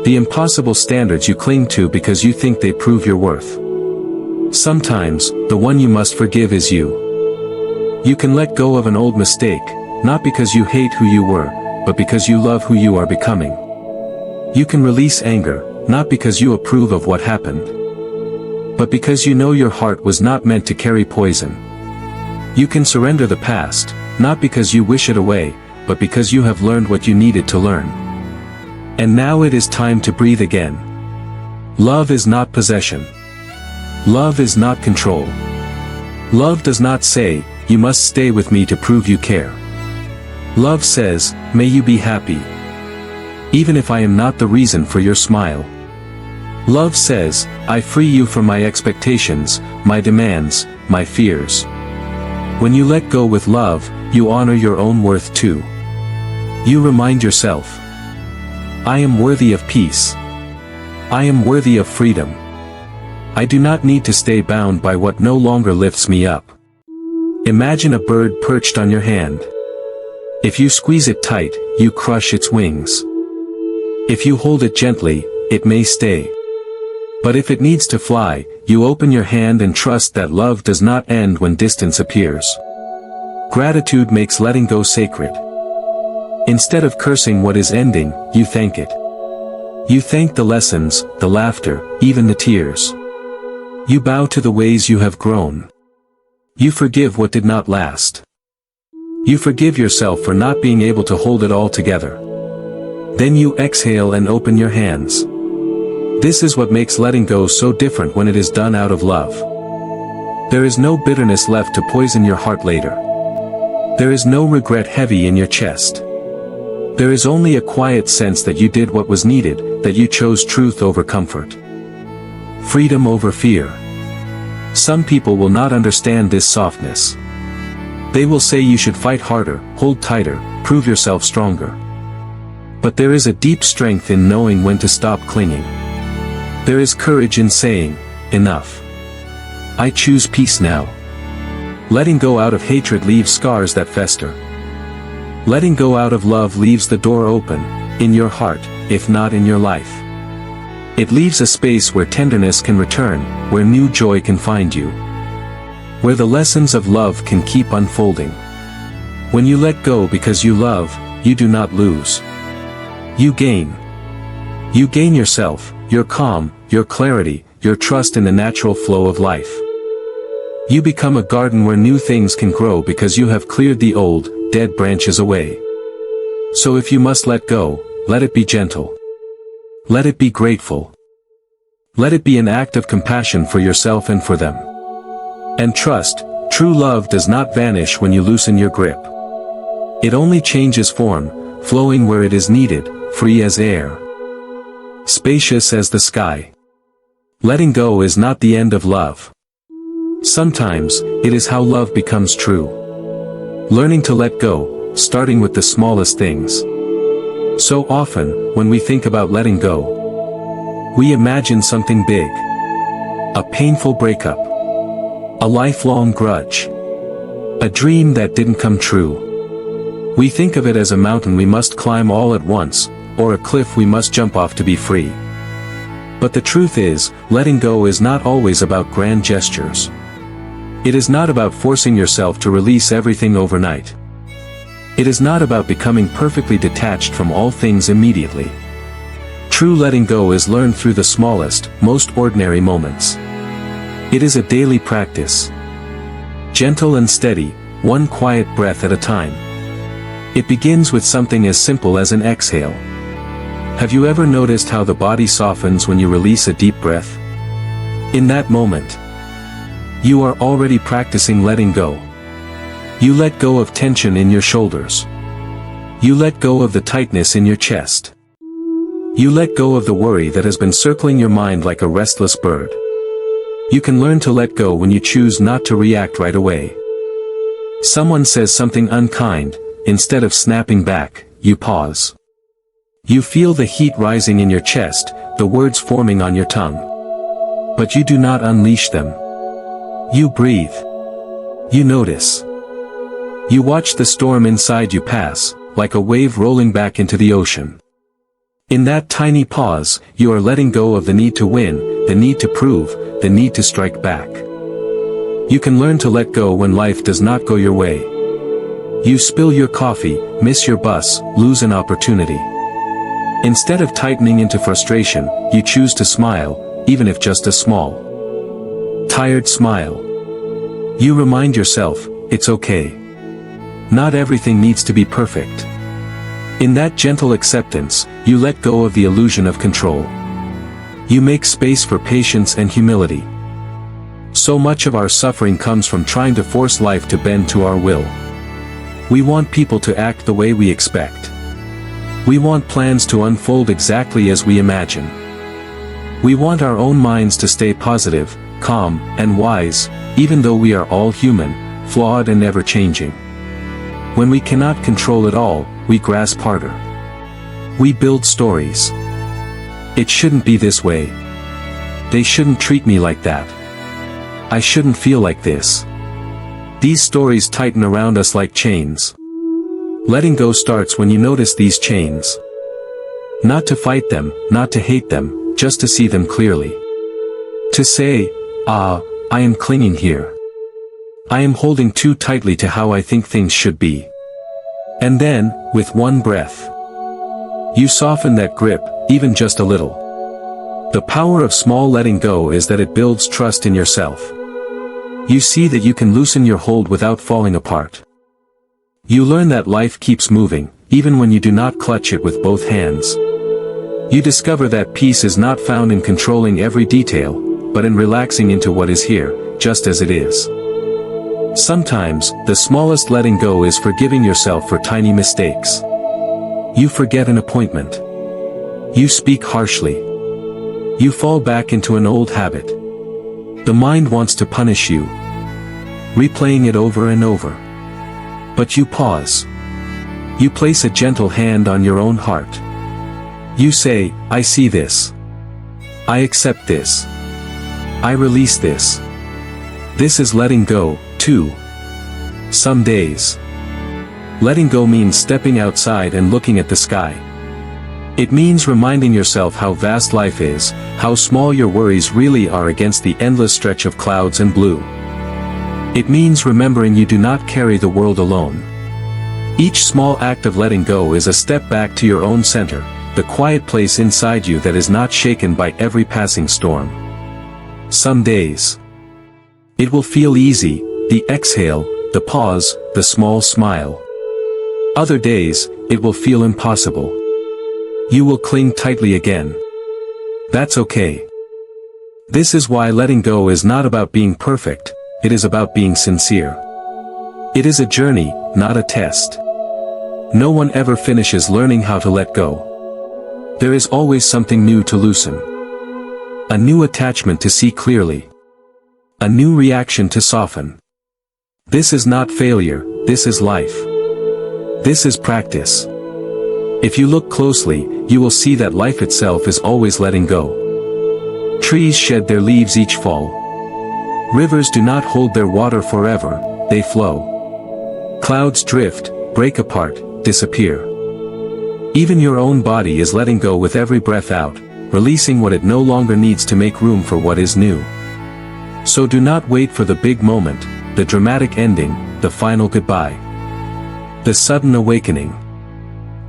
The impossible standards you cling to because you think they prove your worth. Sometimes, the one you must forgive is you. You can let go of an old mistake, not because you hate who you were, but because you love who you are becoming. You can release anger, not because you approve of what happened, but because you know your heart was not meant to carry poison. You can surrender the past, not because you wish it away, but because you have learned what you needed to learn. And now it is time to breathe again. Love is not possession. Love is not control. Love does not say, you must stay with me to prove you care. Love says, may you be happy. Even if I am not the reason for your smile. Love says, I free you from my expectations, my demands, my fears. When you let go with love, you honor your own worth too. You remind yourself, I am worthy of peace. I am worthy of freedom. I do not need to stay bound by what no longer lifts me up. Imagine a bird perched on your hand. If you squeeze it tight, you crush its wings. If you hold it gently, it may stay. But if it needs to fly, you open your hand and trust that love does not end when distance appears. Gratitude makes letting go sacred. Instead of cursing what is ending, you thank it. You thank the lessons, the laughter, even the tears. You bow to the ways you have grown. You forgive what did not last. You forgive yourself for not being able to hold it all together. Then you exhale and open your hands. This is what makes letting go so different when it is done out of love. There is no bitterness left to poison your heart later. There is no regret heavy in your chest. There is only a quiet sense that you did what was needed, that you chose truth over comfort. Freedom over fear. Some people will not understand this softness. They will say you should fight harder, hold tighter, prove yourself stronger. But there is a deep strength in knowing when to stop clinging. There is courage in saying, enough. I choose peace now. Letting go out of hatred leaves scars that fester. Letting go out of love leaves the door open, in your heart, if not in your life. It leaves a space where tenderness can return, where new joy can find you. Where the lessons of love can keep unfolding. When you let go because you love, you do not lose. You gain. You gain yourself, your calm, your clarity, your trust in the natural flow of life. You become a garden where new things can grow because you have cleared the old, dead branches away. So if you must let go, let it be gentle. Let it be grateful. Let it be an act of compassion for yourself and for them. And trust, true love does not vanish when you loosen your grip. It only changes form, flowing where it is needed, free as air. Spacious as the sky. Letting go is not the end of love. Sometimes, it is how love becomes true. Learning to let go, starting with the smallest things. So often, when we think about letting go, we imagine something big. A painful breakup. A lifelong grudge. A dream that didn't come true. We think of it as a mountain we must climb all at once, or a cliff we must jump off to be free. But the truth is, letting go is not always about grand gestures. It is not about forcing yourself to release everything overnight. It is not about becoming perfectly detached from all things immediately. True letting go is learned through the smallest, most ordinary moments. It is a daily practice. Gentle and steady, one quiet breath at a time. It begins with something as simple as an exhale. Have you ever noticed how the body softens when you release a deep breath? In that moment, you are already practicing letting go. You let go of tension in your shoulders. You let go of the tightness in your chest. You let go of the worry that has been circling your mind like a restless bird. You can learn to let go when you choose not to react right away. Someone says something unkind, instead of snapping back, you pause. You feel the heat rising in your chest, the words forming on your tongue. But you do not unleash them. You breathe. You notice. You watch the storm inside you pass, like a wave rolling back into the ocean. In that tiny pause, you are letting go of the need to win, the need to prove, the need to strike back. You can learn to let go when life does not go your way. You spill your coffee, miss your bus, lose an opportunity. Instead of tightening into frustration, you choose to smile, even if just a small, tired smile. You remind yourself, it's okay. Not everything needs to be perfect. In that gentle acceptance, you let go of the illusion of control. You make space for patience and humility. So much of our suffering comes from trying to force life to bend to our will. We want people to act the way we expect. We want plans to unfold exactly as we imagine. We want our own minds to stay positive, calm, and wise, even though we are all human, flawed and ever-changing. When we cannot control it all, we grasp harder. We build stories. It shouldn't be this way. They shouldn't treat me like that. I shouldn't feel like this. These stories tighten around us like chains. Letting go starts when you notice these chains. Not to fight them, not to hate them, just to see them clearly. To say, I am clinging here. I am holding too tightly to how I think things should be. And then, with one breath, you soften that grip, even just a little. The power of small letting go is that it builds trust in yourself. You see that you can loosen your hold without falling apart. You learn that life keeps moving, even when you do not clutch it with both hands. You discover that peace is not found in controlling every detail, but in relaxing into what is here, just as it is. Sometimes, the smallest letting go is forgiving yourself for tiny mistakes. You forget an appointment. You speak harshly. You fall back into an old habit. The mind wants to punish you, replaying it over and over. But you pause. You place a gentle hand on your own heart. You say, I see this. I accept this. I release this. This is letting go, too. Some days. Letting go means stepping outside and looking at the sky. It means reminding yourself how vast life is, how small your worries really are against the endless stretch of clouds and blue. It means remembering you do not carry the world alone. Each small act of letting go is a step back to your own center, the quiet place inside you that is not shaken by every passing storm. Some days. It will feel easy, the exhale, the pause, the small smile. Other days, it will feel impossible. You will cling tightly again. That's okay. This is why letting go is not about being perfect, it is about being sincere. It is a journey, not a test. No one ever finishes learning how to let go. There is always something new to loosen. A new attachment to see clearly. A new reaction to soften. This is not failure, this is life. This is practice. If you look closely, you will see that life itself is always letting go. Trees shed their leaves each fall. Rivers do not hold their water forever, they flow. Clouds drift, break apart, disappear. Even your own body is letting go with every breath out, releasing what it no longer needs to make room for what is new. So do not wait for the big moment, the dramatic ending, the final goodbye. The sudden awakening.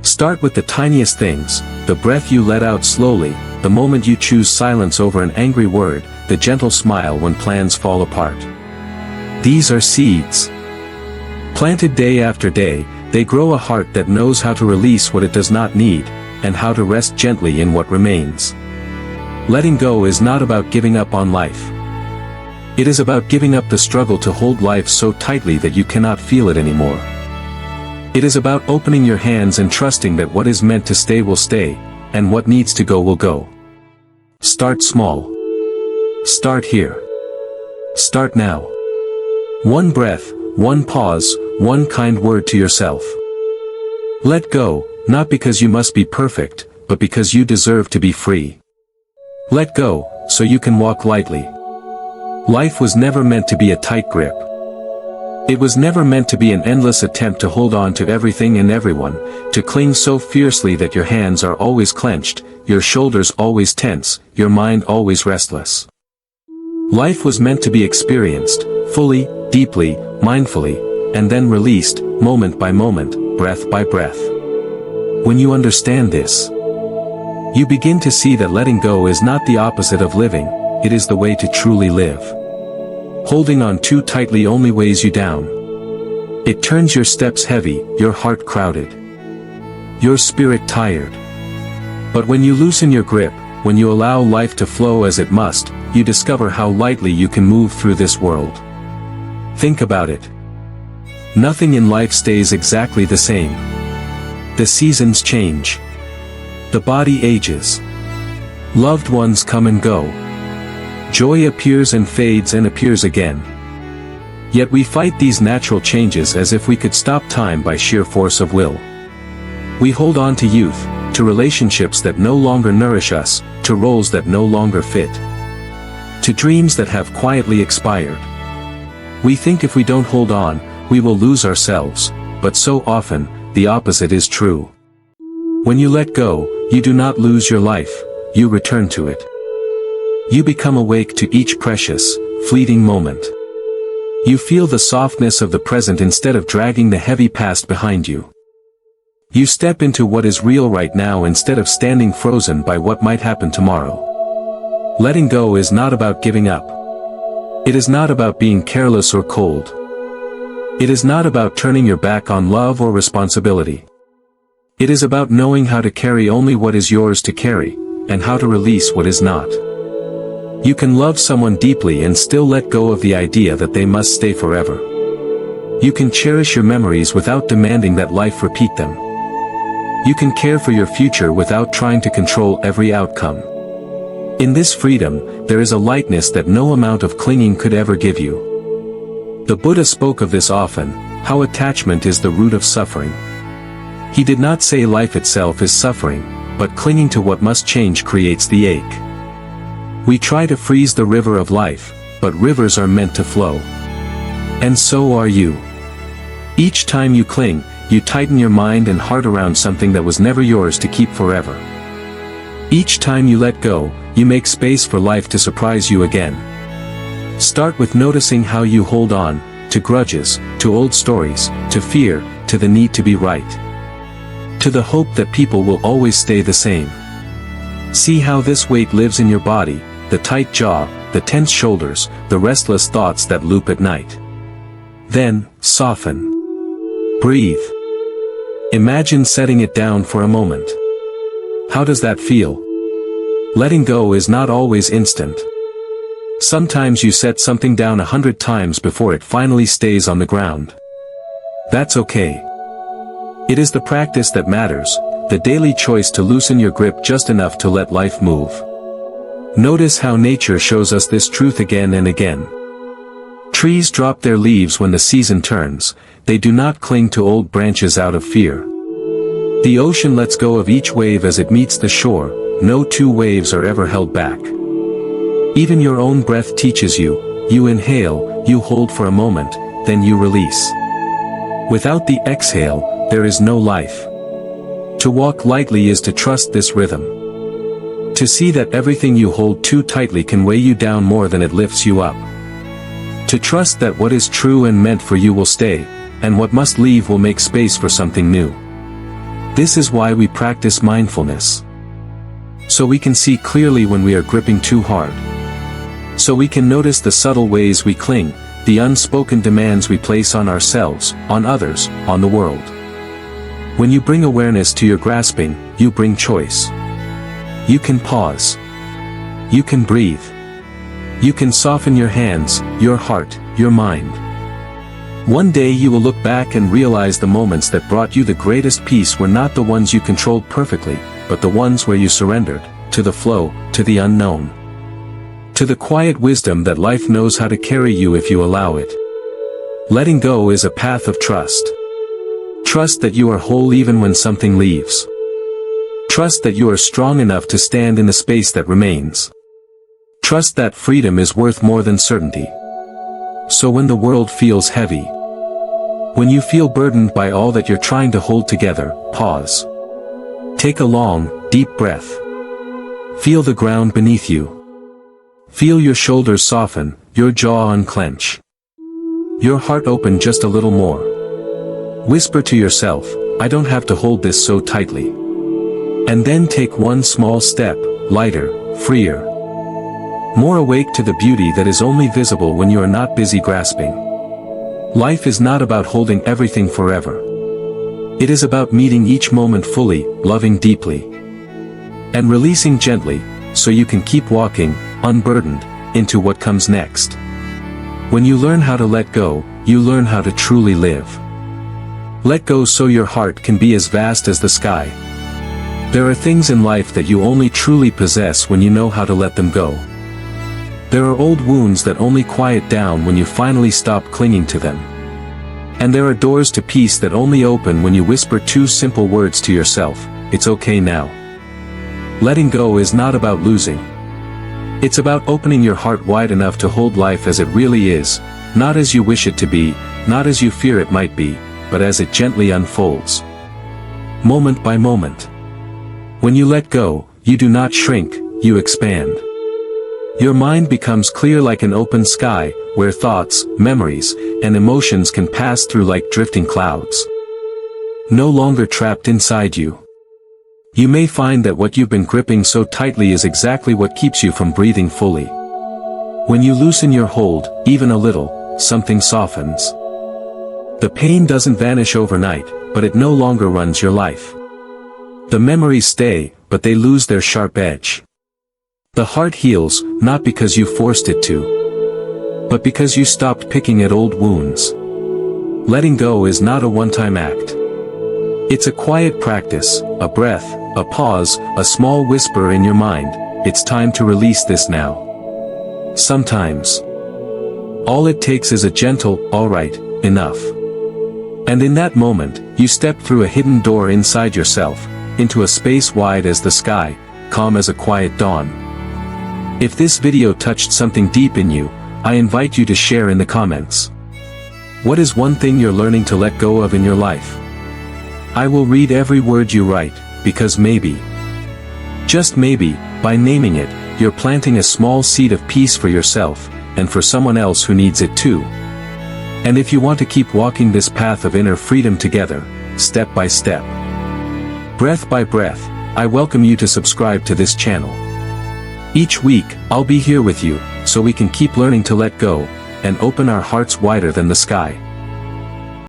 Start with the tiniest things, the breath you let out slowly, the moment you choose silence over an angry word, the gentle smile when plans fall apart. These are seeds. Planted day after day, they grow a heart that knows how to release what it does not need, and how to rest gently in what remains. Letting go is not about giving up on life. It is about giving up the struggle to hold life so tightly that you cannot feel it anymore. It is about opening your hands and trusting that what is meant to stay will stay, and what needs to go will go. Start small. Start here. Start now. One breath, one pause, one kind word to yourself. Let go, not because you must be perfect, but because you deserve to be free. Let go, so you can walk lightly. Life was never meant to be a tight grip. It was never meant to be an endless attempt to hold on to everything and everyone, to cling so fiercely that your hands are always clenched, your shoulders always tense, your mind always restless. Life was meant to be experienced, fully, deeply, mindfully, and then released, moment by moment, breath by breath. When you understand this, you begin to see that letting go is not the opposite of living, it is the way to truly live. Holding on too tightly only weighs you down. It turns your steps heavy, your heart crowded, your spirit tired. But when you loosen your grip, when you allow life to flow as it must, you discover how lightly you can move through this world. Think about it. Nothing in life stays exactly the same. The seasons change. The body ages. Loved ones come and go. Joy appears and fades and appears again. Yet we fight these natural changes as if we could stop time by sheer force of will. We hold on to youth, to relationships that no longer nourish us, to roles that no longer fit, to dreams that have quietly expired. We think if we don't hold on, we will lose ourselves, but so often, the opposite is true. When you let go, you do not lose your life, you return to it. You become awake to each precious, fleeting moment. You feel the softness of the present instead of dragging the heavy past behind you. You step into what is real right now instead of standing frozen by what might happen tomorrow. Letting go is not about giving up. It is not about being careless or cold. It is not about turning your back on love or responsibility. It is about knowing how to carry only what is yours to carry, and how to release what is not. You can love someone deeply and still let go of the idea that they must stay forever. You can cherish your memories without demanding that life repeat them. You can care for your future without trying to control every outcome. In this freedom, there is a lightness that no amount of clinging could ever give you. The Buddha spoke of this often, how attachment is the root of suffering. He did not say life itself is suffering, but clinging to what must change creates the ache. We try to freeze the river of life, but rivers are meant to flow. And so are you. Each time you cling, you tighten your mind and heart around something that was never yours to keep forever. Each time you let go, you make space for life to surprise you again. Start with noticing how you hold on, to grudges, to old stories, to fear, to the need to be right. To the hope that people will always stay the same. See how this weight lives in your body, the tight jaw, the tense shoulders, the restless thoughts that loop at night. Then, soften. Breathe. Imagine setting it down for a moment. How does that feel? Letting go is not always instant. Sometimes you set something down 100 times before it finally stays on the ground. That's okay. It is the practice that matters, the daily choice to loosen your grip just enough to let life move. Notice how nature shows us this truth again and again. Trees drop their leaves when the season turns, they do not cling to old branches out of fear. The ocean lets go of each wave as it meets the shore, no two waves are ever held back. Even your own breath teaches you, you inhale, you hold for a moment, then you release. Without the exhale, there is no life. To walk lightly is to trust this rhythm. To see that everything you hold too tightly can weigh you down more than it lifts you up. To trust that what is true and meant for you will stay, and what must leave will make space for something new. This is why we practice mindfulness. So we can see clearly when we are gripping too hard. So we can notice the subtle ways we cling, the unspoken demands we place on ourselves, on others, on the world. When you bring awareness to your grasping, you bring choice. You can pause. You can breathe. You can soften your hands, your heart, your mind. One day you will look back and realize the moments that brought you the greatest peace were not the ones you controlled perfectly, but the ones where you surrendered, to the flow, to the unknown. To the quiet wisdom that life knows how to carry you if you allow it. Letting go is a path of trust. Trust that you are whole even when something leaves. Trust that you are strong enough to stand in the space that remains. Trust that freedom is worth more than certainty. So when the world feels heavy, when you feel burdened by all that you're trying to hold together, pause. Take a long, deep breath. Feel the ground beneath you. Feel your shoulders soften, your jaw unclench. Your heart open just a little more. Whisper to yourself, I don't have to hold this so tightly. And then take one small step, lighter, freer. More awake to the beauty that is only visible when you are not busy grasping. Life is not about holding everything forever. It is about meeting each moment fully, loving deeply. And releasing gently, so you can keep walking, unburdened, into what comes next. When you learn how to let go, you learn how to truly live. Let go so your heart can be as vast as the sky. There are things in life that you only truly possess when you know how to let them go. There are old wounds that only quiet down when you finally stop clinging to them. And there are doors to peace that only open when you whisper two simple words to yourself, it's okay now. Letting go is not about losing. It's about opening your heart wide enough to hold life as it really is, not as you wish it to be, not as you fear it might be, but as it gently unfolds. Moment by moment. When you let go, you do not shrink, you expand. Your mind becomes clear like an open sky, where thoughts, memories, and emotions can pass through like drifting clouds. No longer trapped inside you. You may find that what you've been gripping so tightly is exactly what keeps you from breathing fully. When you loosen your hold, even a little, something softens. The pain doesn't vanish overnight, but it no longer runs your life. The memories stay, but they lose their sharp edge. The heart heals, not because you forced it to, but because you stopped picking at old wounds. Letting go is not a one-time act. It's a quiet practice, a breath, a pause, a small whisper in your mind, it's time to release this now. Sometimes, all it takes is a gentle, all right, enough. And in that moment, you step through a hidden door inside yourself, into a space wide as the sky, calm as a quiet dawn. If this video touched something deep in you, I invite you to share in the comments. What is one thing you're learning to let go of in your life? I will read every word you write, because maybe, just maybe, by naming it, you're planting a small seed of peace for yourself, and for someone else who needs it too. And if you want to keep walking this path of inner freedom together, step by step, breath by breath, I welcome you to subscribe to this channel. Each week, I'll be here with you, so we can keep learning to let go, and open our hearts wider than the sky.